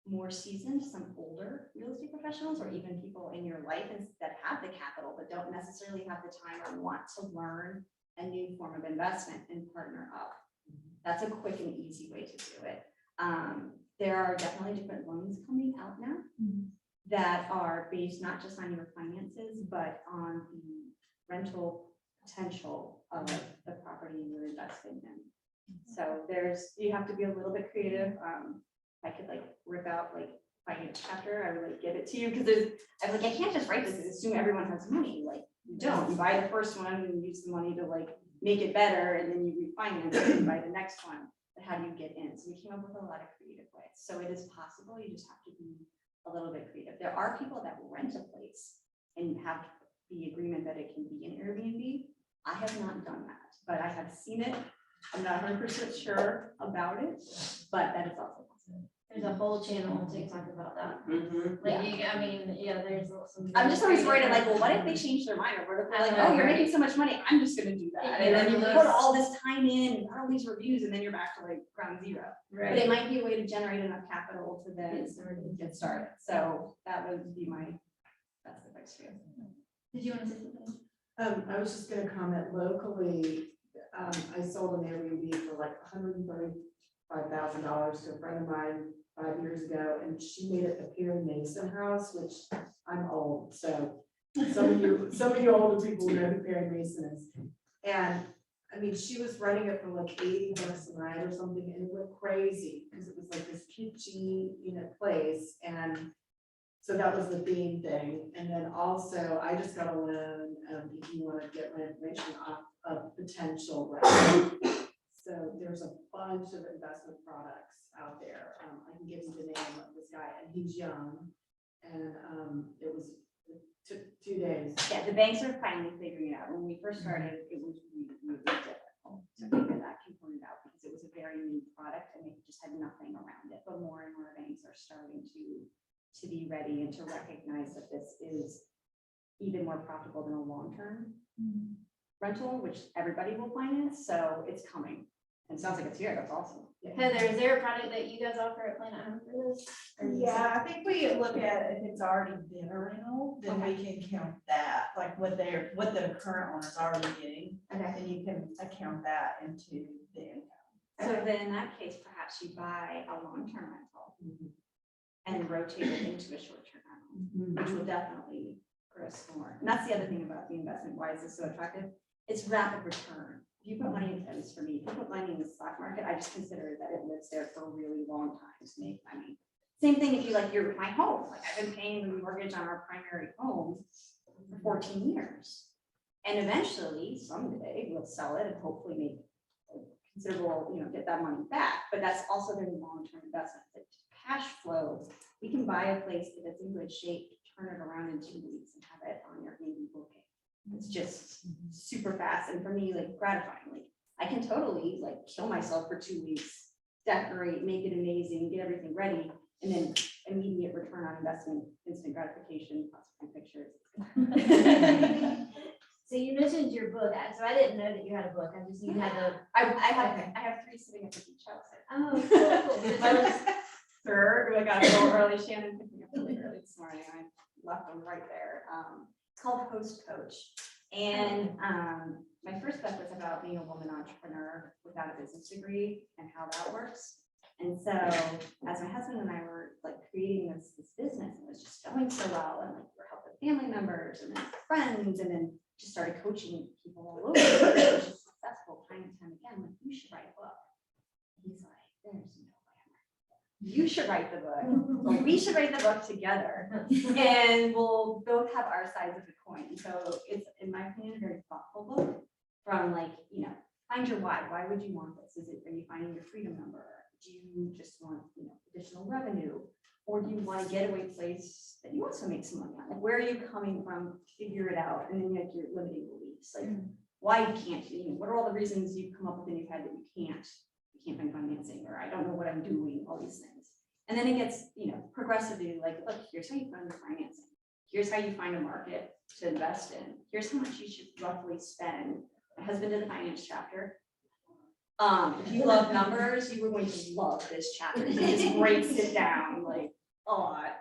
more seasoned, some older real estate professionals, or even people in your life that have the capital, but don't necessarily have the time or want to learn a new form of investment and partner up. That's a quick and easy way to do it. There are definitely different loans coming out now that are based not just on your finances, but on the rental potential of the property you're investing in. So you have to be a little bit creative. I could like rip out like finance chapter, I would like give it to you, because I was like, I can't just write this and assume everyone has money. Like, you don't. You buy the first one and use the money to like make it better, and then you refinance it and buy the next one. But how do you get in? So we came up with a lot of creative ways. So it is possible, you just have to be a little bit creative. There are people that will rent a place and have the agreement that it can be an Airbnb. I have not done that, but I have seen it. I'm not 100% sure about it, but that is also possible. There's a whole channel on TikTok about that. Mhm. Like, I mean, yeah, there's some. I'm just always worried, I'm like, well, what if they change their mind, or what if they're like, oh, you're making so much money, I'm just gonna do that. And then you put all this time in, and all these reviews, and then you're back to like ground zero. But Right. it might be a way to generate enough capital to then get started. So that would be my best advice for you. Did you want to say something? I was just gonna comment locally, I sold an Airbnb for like $135,000 to a friend of mine 5 years ago, and she made it the Perry Mason house, which I'm old, so some of you older people know who Perry Mason is. And I mean, she was renting it for like $80 a night or something, and it went crazy because it was like this kitschy, place. And so that was the theme thing. And then also, I just got a loan, if you want to get my information off of potential rent. So there's a bunch of investment products out there. I can give you the name of this guy, and he's young. And it took 2 days. Yeah, the banks are finally figuring it out. When we first started, it was really, really difficult to figure that component out, because it was a very new product and they just had nothing around it. But more and more banks are starting to be ready and to recognize that this is even more profitable than a long-term rental, which everybody will finance. So it's coming. And it sounds like it's here. That's awesome. Heather, is there a product that you guys offer at Planet Home for this? Or is Yeah, I think we look at if it's already been a rental, then we can count that, like what the current one is already getting. Okay. And you can account that into the income. So then in that case, perhaps you buy a long-term rental and rotate it into a short-term rental, which will definitely grow some more. And that's the other thing about the investment. Why is this so attractive? It's rapid return. If you put money into this, for me, if you put money in the stock market, I just consider that it lives there for a really long time to make money. Same thing if you like my home. Like, I've been paying the mortgage on our primary home for 14 years. And eventually, someday, we'll sell it and hopefully make a considerable, get that money back. But that's also very long-term investment. The cash flow, we can buy a place if it's in good shape, turn it around in 2 weeks and have it on your Airbnb booking. It's just super fast, and for me, like, gratifying. Like, I can totally like kill myself for 2 weeks, decorate, make it amazing, get everything ready, and then immediate return on investment, instant gratification, plus free pictures. So you mentioned your book, so I didn't know that you had a book. I just knew you had a. I have 3 sitting at the beach house. Oh, cool. Third, I got a little early. Shannon picked me up really early this morning. I left them right there. It's called Host Coach. And my first book was about being a woman entrepreneur without a business degree and how that works. And so as my husband and I were like creating this business, it was just going so well, and like we're helping family members and then friends, and then just started coaching people all over. It was just successful time and time again. Like, you should write a book. He's like, there's no way. You should write the book, or we should write the book together, and we'll both have our sides of the coin. So it's, in my opinion, a very thoughtful book. From like, find your why. Why would you want this? Are you finding your freedom number? Do you just want, additional revenue, or do you want a getaway place that you also make some money on? Like, where are you coming from? Figure it out, and then you have your limiting beliefs. Like, why can't you? What are all the reasons you've come up with in your head that you can't find financing, or I don't know what I'm doing, all these things. And then it gets, progressively like, look, here's how you find the financing. Here's how you find a market to invest in. Here's how much you should roughly spend. My husband did the finance chapter. If you love numbers, you were going to love this chapter. It just breaks it down like a lot.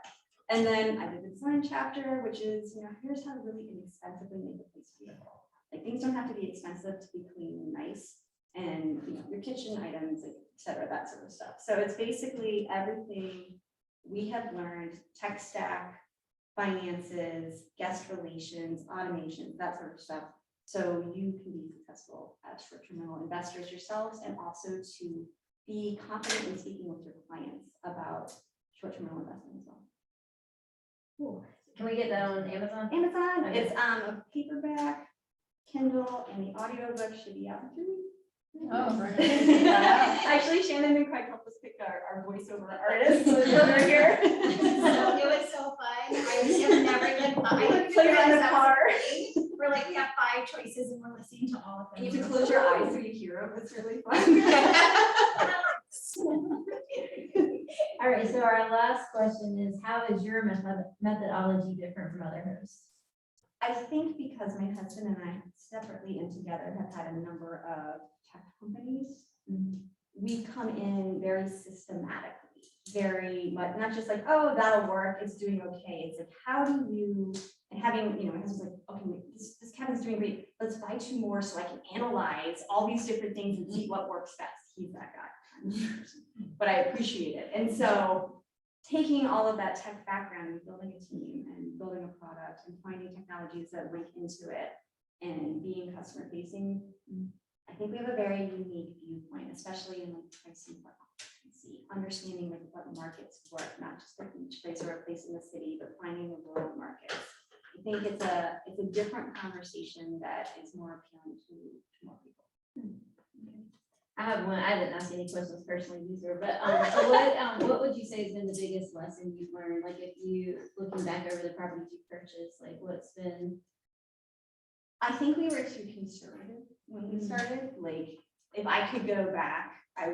And then I did the design chapter, which is, here's how to really inexpensively make a place beautiful. Like things don't have to be expensive to be clean and nice, and your kitchen items, et cetera, that sort of stuff. So it's basically everything we have learned: tech stack, finances, guest relations, automations, that sort of stuff. So you can be successful as short-term rental investors yourselves, and also to be confident in speaking with your clients about short-term rental investment as well. Cool. Can we get that on Amazon? Amazon, Okay. it's a paperback, Kindle, and the audiobook should be out in 3 weeks. Oh, right. Actually, Shannon and Craig helped us pick our voiceover artists over here. It was so fun. I have never even I Play it in the car. We're like, we have 5 choices and we're listening to all of them. You have to close your eyes so you hear them. It's really fun. All right, so our last question is, how is your methodology different from other hosts? I think because my husband and I separately and together have had a number of tech companies, we come in very systematically, very much, not just like, oh, that'll work, it's doing okay. It's like, how do you, and having, my husband's like, okay, wait, this cabin's doing great. Let's buy 2 more so I can analyze all these different things and see what works best. He's that guy. But I appreciate it. And so taking all of that tech background and building a team and building a product and finding technologies that link into it and being customer facing, I think we have a very unique viewpoint, especially in like pricing for occupancy, understanding like what markets work, not just a beach place or a place in the city, but finding the rural markets. I think it's a different conversation that is more appealing to more people. I have one. I didn't ask any questions personally, user, but what would you say has been the biggest lesson you've learned? Like, if you looking back over the properties you purchased, like what's been? I think we were too conservative when we started. Like, if I could go back, I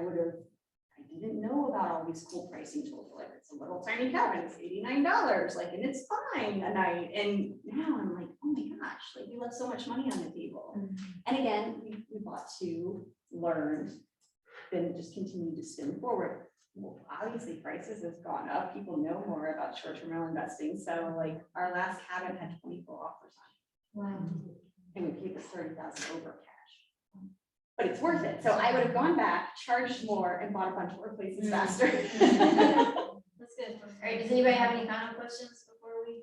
didn't know about all these cool pricing tools. Like, it's a little tiny cabin, it's $89, like, and it's fine a night. And now I'm like, oh my gosh, like we left so much money on the table. And again, we bought 2, learned, then just continued to spin forward. Well, obviously prices has gone up. People know more about short-term rental investing. So like our last cabin had 24 offers on it. Wow. And we paid the 30,000 over cash. But it's worth it. So I would have gone back, charged more, and bought a bunch more places faster. That's good. All right, does anybody have any final questions before we?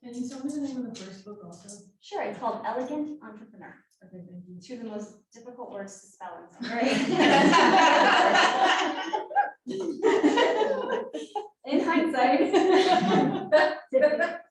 Can you tell me the name of the first book also? Sure, it's called Elegant Entrepreneur. Okay, thank you. 2 of the most difficult words to spell in some. Right. In hindsight.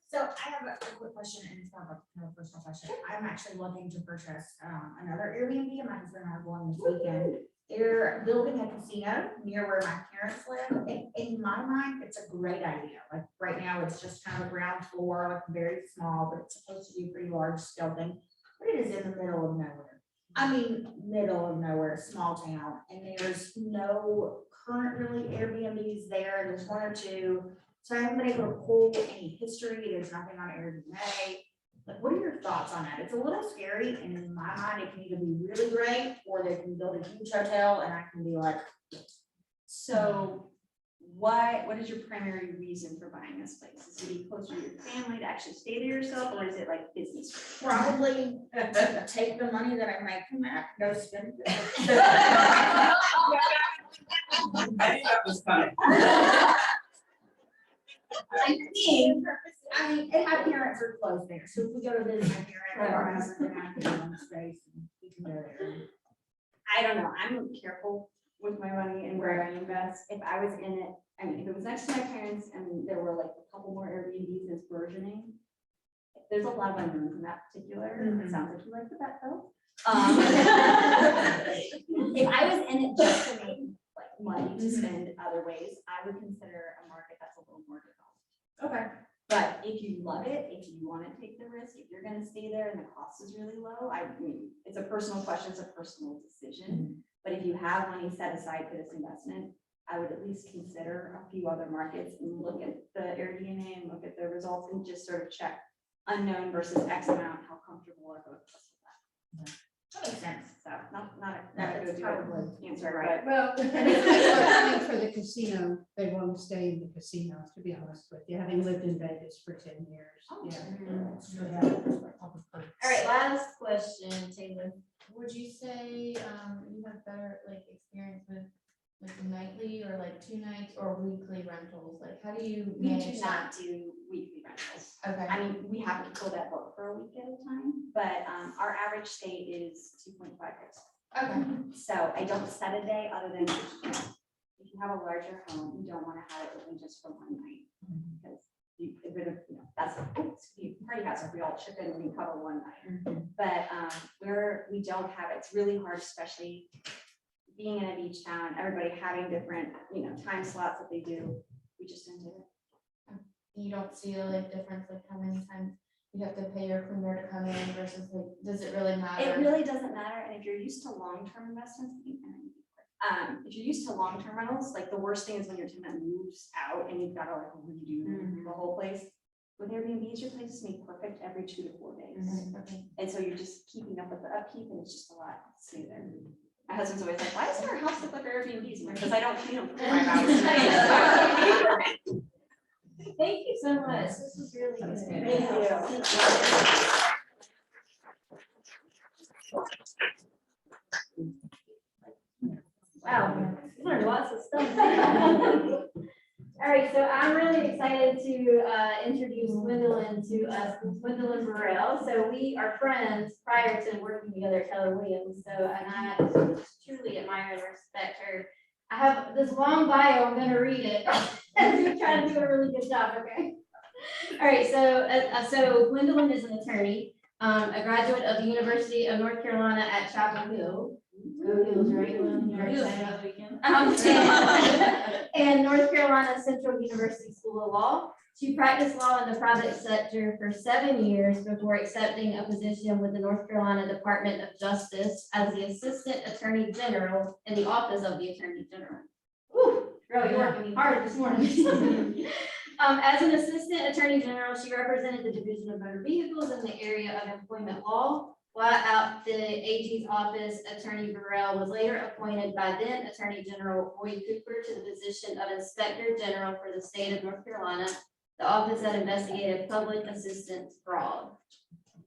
So I have a quick question, and it's not a personal question. I'm actually looking to purchase another Airbnb. My husband and I are going this weekend. They're building a casino near where my parents live. In my mind, it's a great idea. Like right now, it's just kind of a ground floor, like very small, but it's supposed to be a pretty large scale thing. But it is in the middle of nowhere. I mean, middle of nowhere, small town, and there's no current really Airbnbs there. There's 1 or 2. So I haven't been able to pull any history. There's nothing on Airbnb. Like, what are your thoughts on that? It's a little scary, and in my mind, it can either be really great, or they can build a huge hotel, and I can be like. So what is your primary reason for buying this place? Is it to be closer to your family, to actually stay there yourself, or is it like business? Probably take the money that I make from that, go spend it. I think that was funny. I mean, and my parents are close there, so if we go to visit my parents, our husband and I can go on space, and we can go there. I don't know. I'm careful with my money and where I invest. If I was in it, I mean, if it was next to my parents and there were like a couple more Airbnbs that's burgeoning, there's a lot of unknowns in that particular. It sounds like you like the bet though. If I was in it just to make like money to spend other ways, I would consider a market that's a little more developed. Okay. But if you love it, if you want to take the risk, if you're going to stay there and the cost is really low, I mean, it's a personal question, it's a personal decision. But if you have money set aside for this investment, I would at least consider a few other markets and look at the AirDNA and look at the results and just sort of check unknown versus X amount, how comfortable are both of us with that. That makes sense. So not a That's good probably answer, right. but Well, and if they're for the casino, they want to stay in the casino, to be honest with you, having lived in Vegas for 10 years. Yeah. All right, last question, Taylor. Would you say, you have better like experience with like nightly or like 2 nights or weekly rentals? Like, how do you we do manage that? not do weekly rentals. Okay. I mean, we have to fill that book for a week at a time, but our average stay is 2.5 days. Okay. So I don't set a day other than if you have a larger home, you don't want to have it open just for one night. Because that's a party house, if we all chip in and we cover one night. But we don't have it. It's really hard, especially being in a beach town, everybody having different, time slots that they do. We just don't do it. You don't see a like difference, like how many times you have to pay your cleaner to come in versus like, does it really matter? It really doesn't matter. And if you're used to long-term investments, if you're used to long-term rentals, like the worst thing is when your tenant moves out and you've got to like redo the whole place. With Airbnbs, your place is made perfect every 2 to 4 days. Okay. And so you're just keeping up with the upkeep and it's just a lot smoother. My husband's always like, why doesn't our house look like Airbnbs? I'm like, because I don't clean them for 5 hours. Thank you so much. This was really good. Thank Wow, we learned lots of stuff. All right, so I'm really excited to introduce Gwendolyn to us, Gwendolyn Burrell. So we are friends prior to working together at Keller Williams. So, and I truly admire and respect her. I have this long bio, I'm gonna read it as you try to do a really good job, okay? All right, so Gwendolyn is an attorney, a graduate of the University of North Carolina at Chapel Hill. Go Hills, right? And North Carolina Central University School of Law. She practiced law in the private sector for 7 years before accepting a position with the North Carolina Department of Justice as the Assistant Attorney General in the Office of the Attorney General. Woo, girl, you're working hard this morning. As an Assistant Attorney General, she represented the Division of Motor Vehicles in the area of employment law. While at the AG's office, Attorney Burrell was later appointed by then Attorney General Boyd Cooper to the position of Inspector General for the state of North Carolina, the Office that investigated public assistance fraud.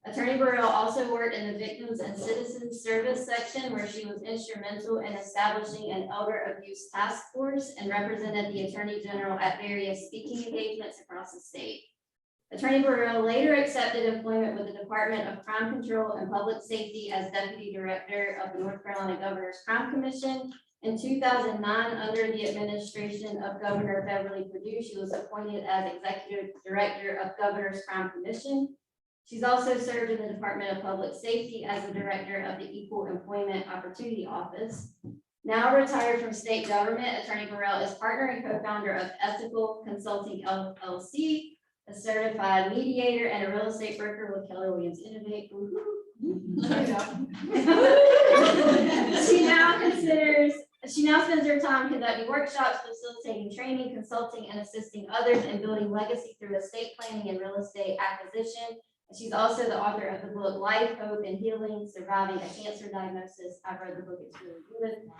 Attorney Burrell also worked in the Victims and Citizens Service section, where she was instrumental in establishing an elder abuse task force and represented the Attorney General at various speaking engagements across the state. Attorney Burrell later accepted employment with the Department of Crime Control and Public Safety as Deputy Director of the North Carolina Governor's Crime Commission. In 2009, under the administration of Governor Beverly Perdue, she was appointed as Executive Director of Governor's Crime Commission. She's also served in the Department of Public Safety as the Director of the Equal Employment Opportunity Office. Now retired from state government, Attorney Burrell is partner and co-founder of Ethical Consulting LLC, a certified mediator and a real estate broker with Keller Williams Innovate. She now spends her time conducting workshops, facilitating training, consulting, and assisting others in building legacy through estate planning and real estate acquisition. She's also the author of the book Life, Hope, and Healing: Surviving a Cancer Diagnosis. I've read the book, it's really good.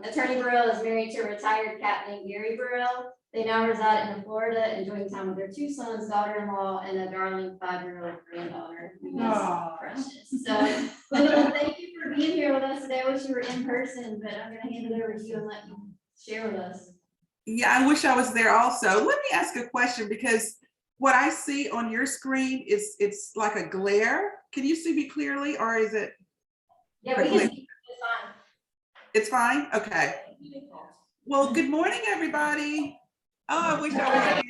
Attorney Burrell is married to a retired cat named Gary Burrell. They now reside in Florida, enjoying time with their 2 sons, daughter-in-law, and a darling 5-year-old granddaughter. Who is precious. So, thank you for being here with us today. I wish you were in person, but I'm going to hand it over to you and let you share with us. Yeah, I wish I was there also. Let me ask a question, because what I see on your screen is it's like a glare. Can you see me clearly, or is it? Yeah, we can see. It's fine. Okay. Well, good morning, everybody. Oh, I wish I was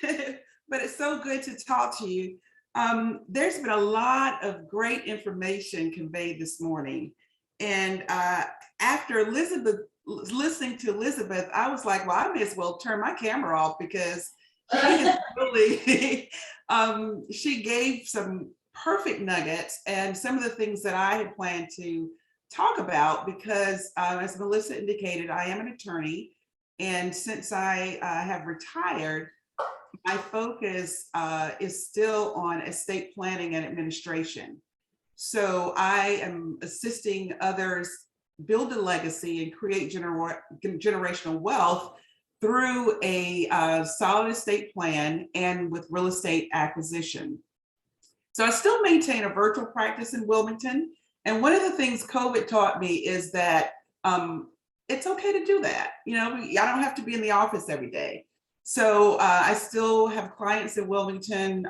here, but it's so good to talk to you. There's been a lot of great information conveyed this morning. And after listening to Elizabeth, I was like, well, I may as well turn my camera off, because she is really, she gave some perfect nuggets and some of the things that I had planned to talk about, because as Melissa indicated, I am an attorney. And since I have retired, my focus is still on estate planning and administration. So I am assisting others build a legacy and create generational wealth through a solid estate plan and with real estate acquisition. So I still maintain a virtual practice in Wilmington. And one of the things COVID taught me is that it's okay to do that. You know, I don't have to be in the office every day. So I still have clients in Wilmington.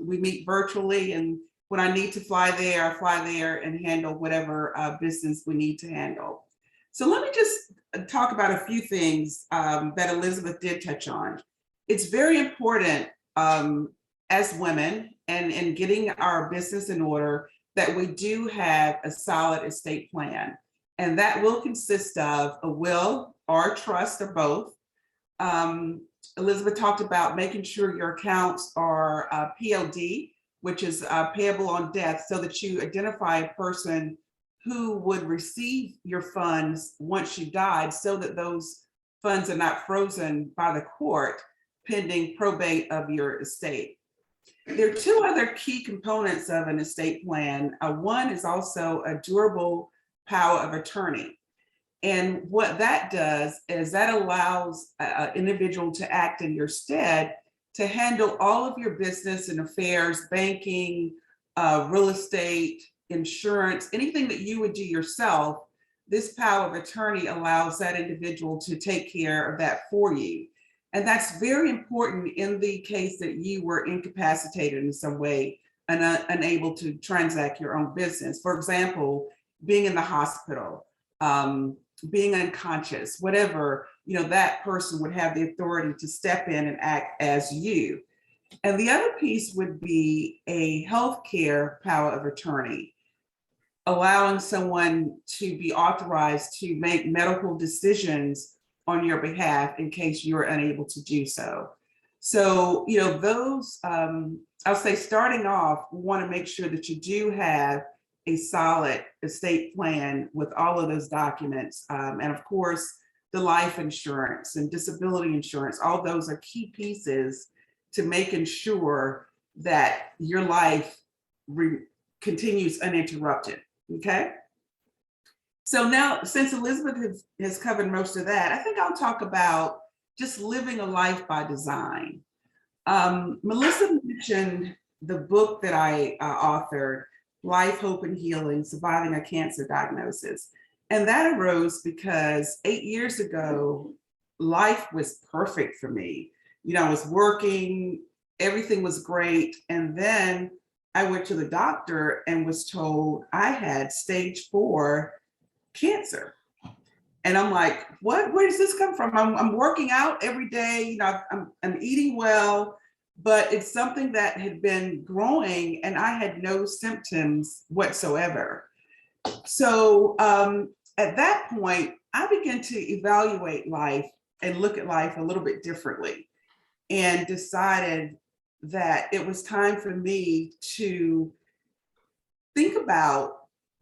We meet virtually, and when I need to fly there, I fly there and handle whatever business we need to handle. So let me just talk about a few things that Elizabeth did touch on. It's very important as women and in getting our business in order that we do have a solid estate plan. And that will consist of a will or a trust or both. Elizabeth talked about making sure your accounts are POD, which is payable on death, so that you identify a person who would receive your funds once you died, so that those funds are not frozen by the court pending probate of your estate. There are two other key components of an estate plan. One is also a durable power of attorney. And what that does is that allows an individual to act in your stead to handle all of your business and affairs, banking, real estate, insurance, anything that you would do yourself. This power of attorney allows that individual to take care of that for you. And that's very important in the case that you were incapacitated in some way and unable to transact your own business. For example, being in the hospital, being unconscious, whatever, you know, that person would have the authority to step in and act as you. And the other piece would be a healthcare power of attorney, allowing someone to be authorized to make medical decisions on your behalf in case you're unable to do so. So, you know, those, I'll say starting off, we want to make sure that you do have a solid estate plan with all of those documents. And of course, the life insurance and disability insurance, all those are key pieces to making sure that your life continues uninterrupted, okay? So now, since Elizabeth has covered most of that, I think I'll talk about just living a life by design. Melissa mentioned the book that I authored, Life, Hope, and Healing, Surviving a Cancer Diagnosis. And that arose because 8 years ago, life was perfect for me. You know, I was working, everything was great. And then I went to the doctor and was told I had stage 4 cancer. And I'm like, what? Where does this come from? I'm working out every day, you know, I'm eating well, but it's something that had been growing and I had no symptoms whatsoever. So at that point, I began to evaluate life and look at life a little bit differently, and decided that it was time for me to think about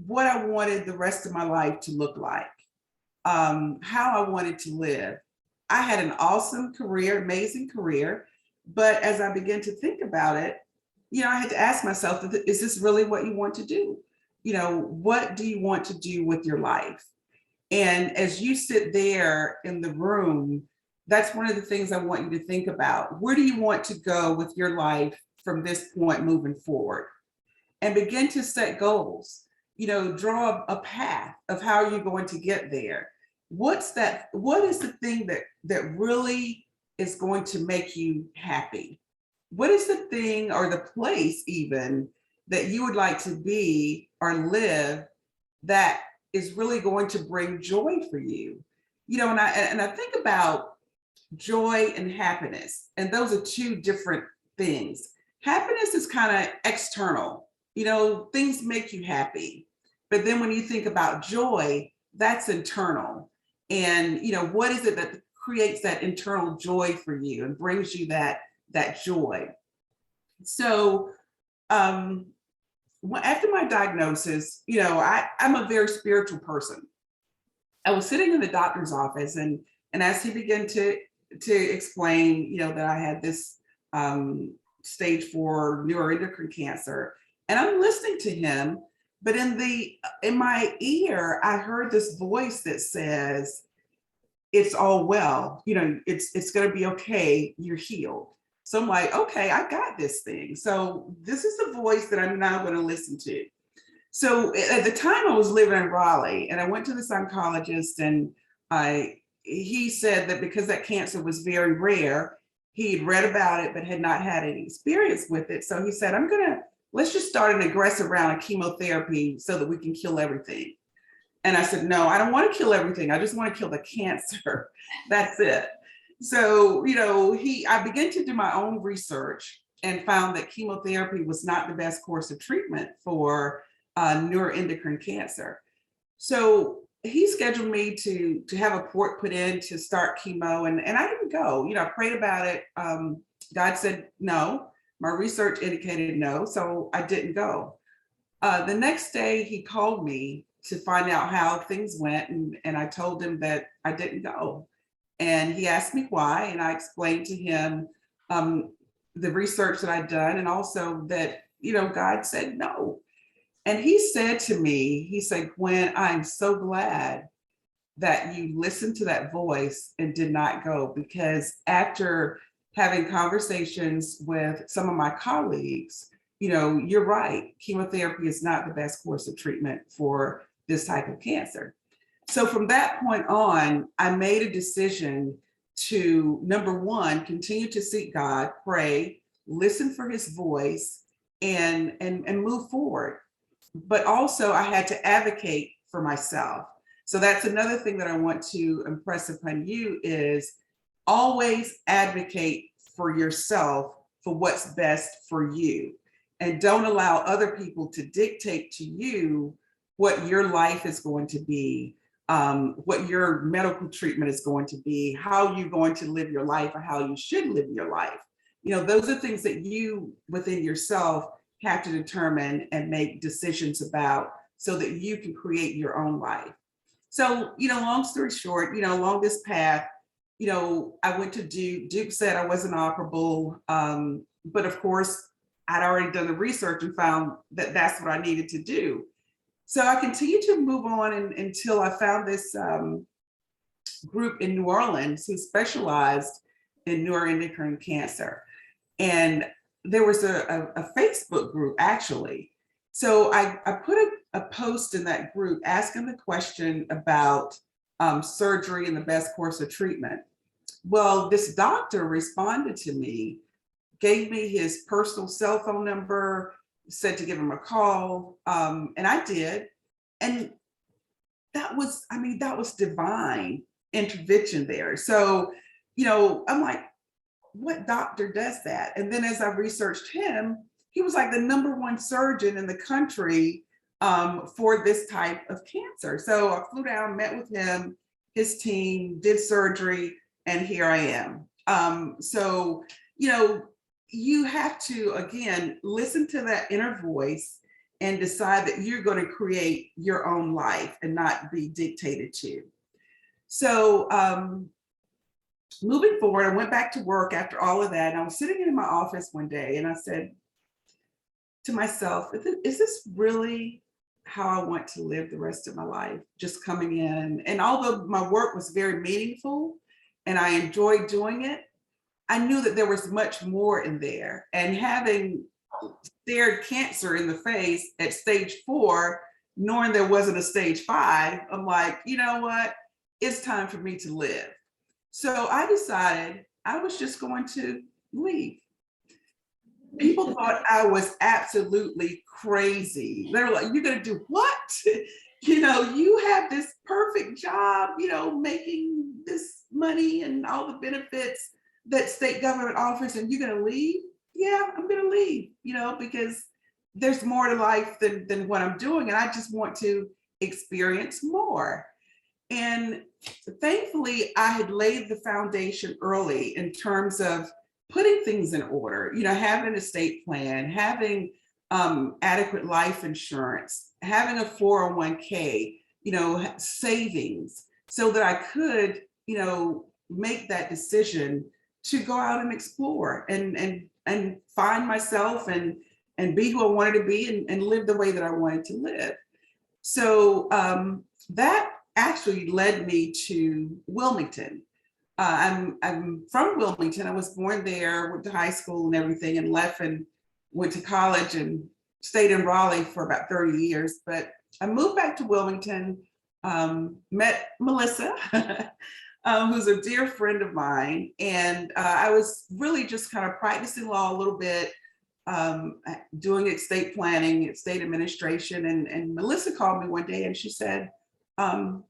what I wanted the rest of my life to look like, how I wanted to live. I had an awesome career, amazing career, but as I began to think about it, you know, I had to ask myself, is this really what you want to do? You know, what do you want to do with your life? And as you sit there in the room, that's one of the things I want you to think about. Where do you want to go with your life from this point moving forward? And begin to set goals. You know, draw a path of how you're going to get there. What is the thing that really is going to make you happy? What is the thing or the place even that you would like to be or live that is really going to bring joy for you? You know, and I think about joy and happiness, and those are two different things. Happiness is kind of external, you know, things make you happy. But then when you think about joy, that's internal. And, you know, what is it that creates that internal joy for you and brings you that joy? So after my diagnosis, you know, I'm a very spiritual person. I was sitting in the doctor's office, and as he began to explain, you know, that I had this stage 4 neuroendocrine cancer, and I'm listening to him, But in my ear, I heard this voice that says, it's all well, it's going to be okay. You're healed. So I'm like, okay, I got this thing. So this is the voice that I'm now going to listen to. So at the time I was living in Raleigh, and I went to this oncologist, and he said that because that cancer was very rare, he had read about it, but had not had any experience with it. So he said, let's just start an aggressive round of chemotherapy so that we can kill everything. And I said, no, I don't want to kill everything. I just want to kill the cancer. That's it. So, I began to do my own research and found that chemotherapy was not the best course of treatment for neuroendocrine cancer. So he scheduled me to have a port put in to start chemo, and I didn't go. I prayed about it. God said no. My research indicated no, so I didn't go. The next day he called me to find out how things went, and I told him that I didn't go. And he asked me why, and I explained to him the research that I'd done, and also that, God said no. And he said to me, he said, Gwen, I'm so glad that you listened to that voice and did not go, because after having conversations with some of my colleagues, you're right, chemotherapy is not the best course of treatment for this type of cancer. So from that point on, I made a decision to, number one, continue to seek God, pray, listen for his voice, and move forward. But also I had to advocate for myself. So that's another thing that I want to impress upon you is always advocate for yourself for what's best for you. And don't allow other people to dictate to you what your life is going to be, what your medical treatment is going to be, how you're going to live your life, or how you should live your life. Those are things that you within yourself have to determine and make decisions about so that you can create your own life. So, long story short, along this path, I went to Duke. Duke said I wasn't operable. But of course, I'd already done the research and found that that's what I needed to do. So I continued to move on until I found this group in New Orleans who specialized in neuroendocrine cancer. And there was a Facebook group, actually. So I put a post in that group asking the question about surgery and the best course of treatment. Well, this doctor responded to me, gave me his personal cell phone number, said to give him a call, and I did. And that was divine intervention there. So, I'm like, what doctor does that? And then as I researched him, he was like the #1 surgeon in the country for this type of cancer. So I flew down, met with him, his team, did surgery, and here I am. So, you have to, again, listen to that inner voice and decide that you're going to create your own life and not be dictated to. So moving forward, I went back to work after all of that. And I was sitting in my office one day and I said to myself, is this really how I want to live the rest of my life? Just coming in. And although my work was very meaningful and I enjoyed doing it, I knew that there was much more in there. And having stared cancer in the face at stage 4, knowing there wasn't a stage 5, I'm like, you know what? It's time for me to live. So I decided I was just going to leave. People thought I was absolutely crazy. They were like, you're going to do what? You have this perfect job, making this money and all the benefits that state government offers, and you're going to leave? Yeah, I'm going to leave, because there's more to life than what I'm doing. And I just want to experience more. And thankfully, I had laid the foundation early in terms of putting things in order, having an estate plan, having adequate life insurance, having a 401k, savings, so that I could, make that decision to go out and explore and find myself and be who I wanted to be and live the way that I wanted to live. So that actually led me to Wilmington. I'm from Wilmington. I was born there, went to high school and everything, and left and went to college and stayed in Raleigh for about 30 years. But I moved back to Wilmington, met Melissa, who's a dear friend of mine. And I was really just kind of practicing law a little bit, doing estate planning, estate administration. And Melissa called me one day and she said, if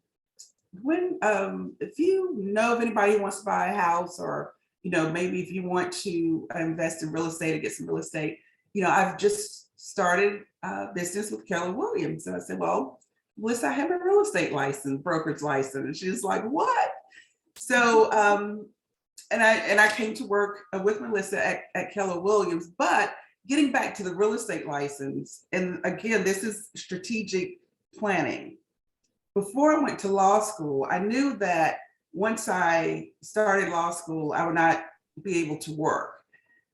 you know of anybody who wants to buy a house, or, maybe if you want to invest in real estate or get some real estate, I've just started a business with Keller Williams. And I said, well, Melissa, I have a real estate license, brokerage license. And she's like, what? So, and I came to work with Melissa at Keller Williams. But getting back to the real estate license, and again, this is strategic planning. Before I went to law school, I knew that once I started law school, I would not be able to work.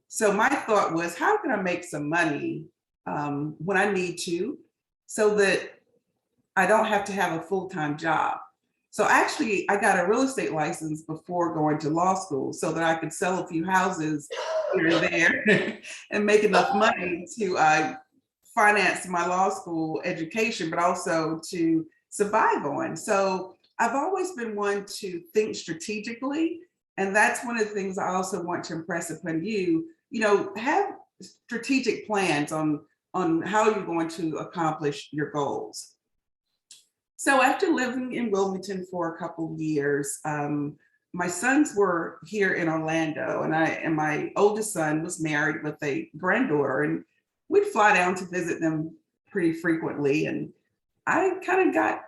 So my thought was, how can I make some money when I need to, so that I don't have to have a full-time job? So actually, I got a real estate license before going to law school so that I could sell a few houses here and there and make enough money to finance my law school education, but also to survive on. So I've always been one to think strategically. And that's one of the things I also want to impress upon you, have strategic plans on how you're going to accomplish your goals. So after living in Wilmington for a couple of years, my sons were here in Orlando, and my oldest son was married with a granddaughter, and we'd fly down to visit them pretty frequently. And I kind of got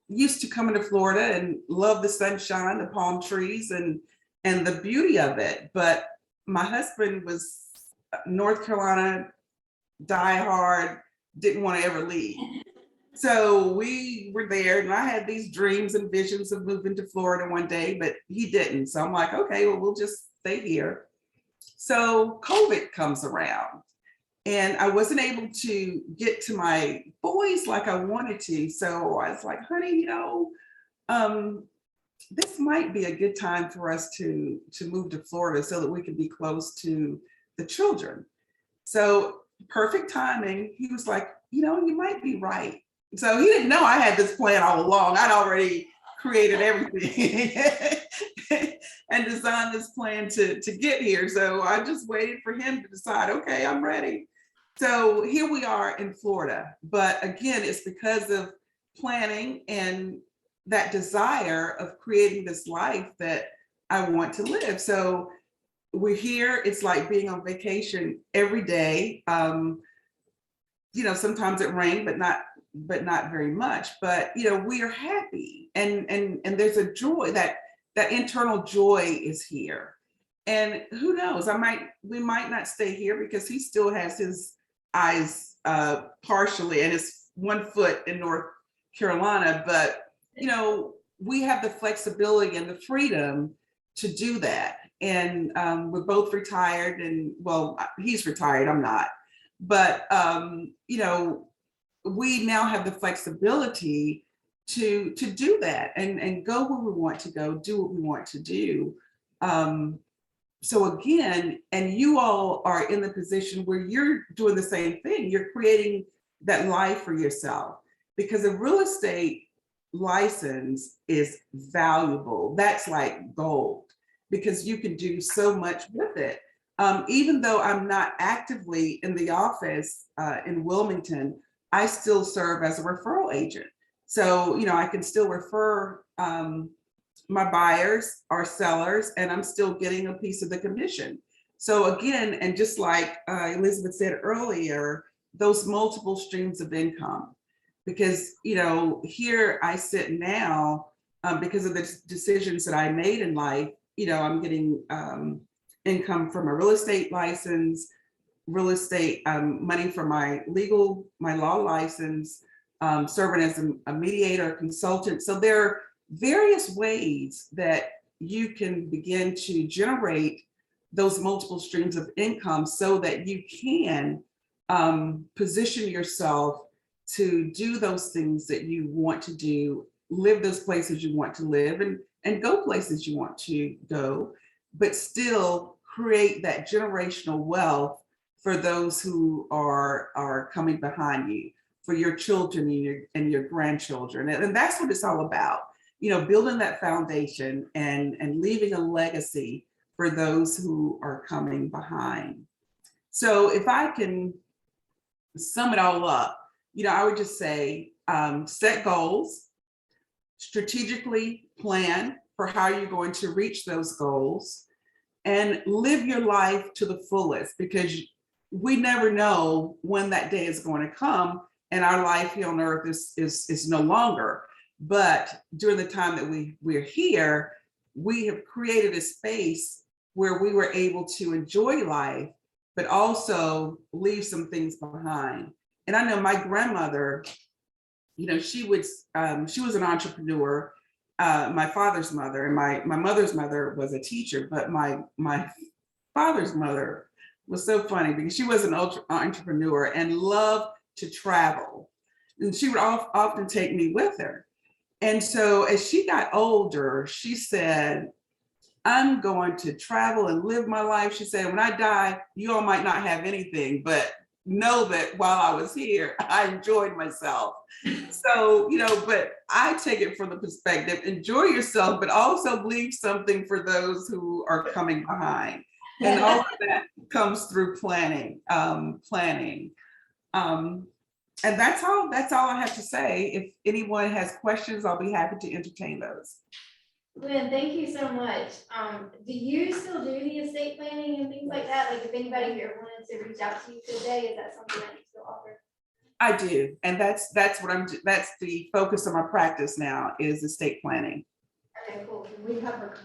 used to coming to Florida and love the sunshine, the palm trees, and the beauty of it. But my husband was North Carolina diehard, didn't want to ever leave. So we were there, and I had these dreams and visions of moving to Florida one day, but he didn't. So I'm like, okay, well, we'll just stay here. So COVID comes around, and I wasn't able to get to my boys like I wanted to. So I was like, honey, this might be a good time for us to move to Florida so that we can be close to the children. So perfect timing. He was like, you might be right. So he didn't know I had this plan all along. I'd already created everything and designed this plan to get here. So I just waited for him to decide, okay, I'm ready. So here we are in Florida. But again, it's because of planning and that desire of creating this life that I want to live. So we're here. It's like being on vacation every day. Sometimes it rained, but not very much. But we are happy, and there's a joy, that internal joy is here. And who knows? We might not stay here because he still has his eyes partially and is 1 foot in North Carolina. But we have the flexibility and the freedom to do that. And we're both retired, and well, he's retired, I'm not. But we now have the flexibility to do that and go where we want to go, do what we want to do. So again, and you all are in the position where you're doing the same thing. You're creating that life for yourself, because a real estate license is valuable. That's like gold, because you can do so much with it. Even though I'm not actively in the office in Wilmington, I still serve as a referral agent. So, I can still refer my buyers or sellers, and I'm still getting a piece of the commission. So again, and just like Elizabeth said earlier, those multiple streams of income, because, here I sit now because of the decisions that I made in life. I'm getting income from a real estate license, real estate money from my law license, serving as a mediator, consultant. So there are various ways that you can begin to generate those multiple streams of income so that you can position yourself to do those things that you want to do, live those places you want to live, and go places you want to go, but still create that generational wealth for those who are coming behind you, for your children and your grandchildren. And that's what it's all about, you know, building that foundation and leaving a legacy for those who are coming behind. So if I can sum it all up, you know, I would just say, set goals, strategically plan for how you're going to reach those goals, and live your life to the fullest, because we never know when that day is going to come and our life here on earth is no longer. But during the time that we're here, we have created a space where we were able to enjoy life, but also leave some things behind. And I know my grandmother, you know, she was an entrepreneur, my father's mother, and my mother's mother was a teacher, but my father's mother was so funny because she was an entrepreneur and loved to travel. And she would often take me with her. And so as she got older, she said, I'm going to travel and live my life. She said, when I die, you all might not have anything, but know that while I was here, I enjoyed myself. So, you know, but I take it from the perspective, enjoy yourself, but also leave something for those who are coming behind. And all of that comes through planning. And that's all I have to say. If anyone has questions, I'll be happy to entertain those. Gwen, thank you so much. Do you still do the estate planning and things like that? Like if anybody here wanted to reach out to you today, is that something that you still offer? I do, and that's that's the focus of my practice now, is estate planning. Okay, cool. Can we have her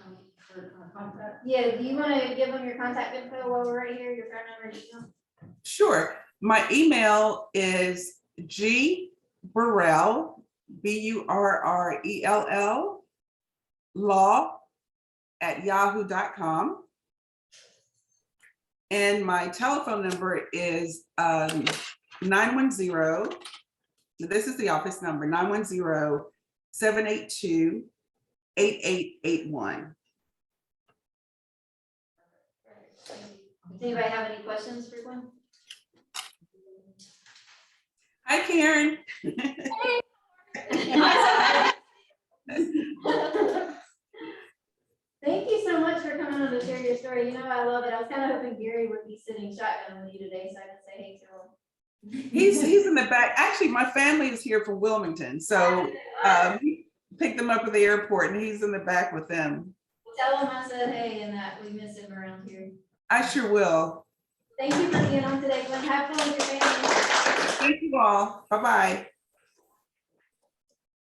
contact? Yeah, do you want to give them your contact info while we're right here, your phone number and email? Sure. My email is gburrell, BURRELL, law@yahoo.com. And my telephone number is 910, this is the office number, 910-782-8881. Does anybody have any questions for Gwen? Hi, Karen. Thank you so much for coming on to share your story. You know, I love it. I was kind of hoping Gary would be sitting shotgun with you today, so I could say hey to him. He's in the back. Actually, my family is here from Wilmington, so we picked them up at the airport, and he's in the back with them. Tell him I said hey and that we miss him around here. I sure will. Thank you for being on today, Gwen. Have fun with your family. Thank you all. Bye-bye.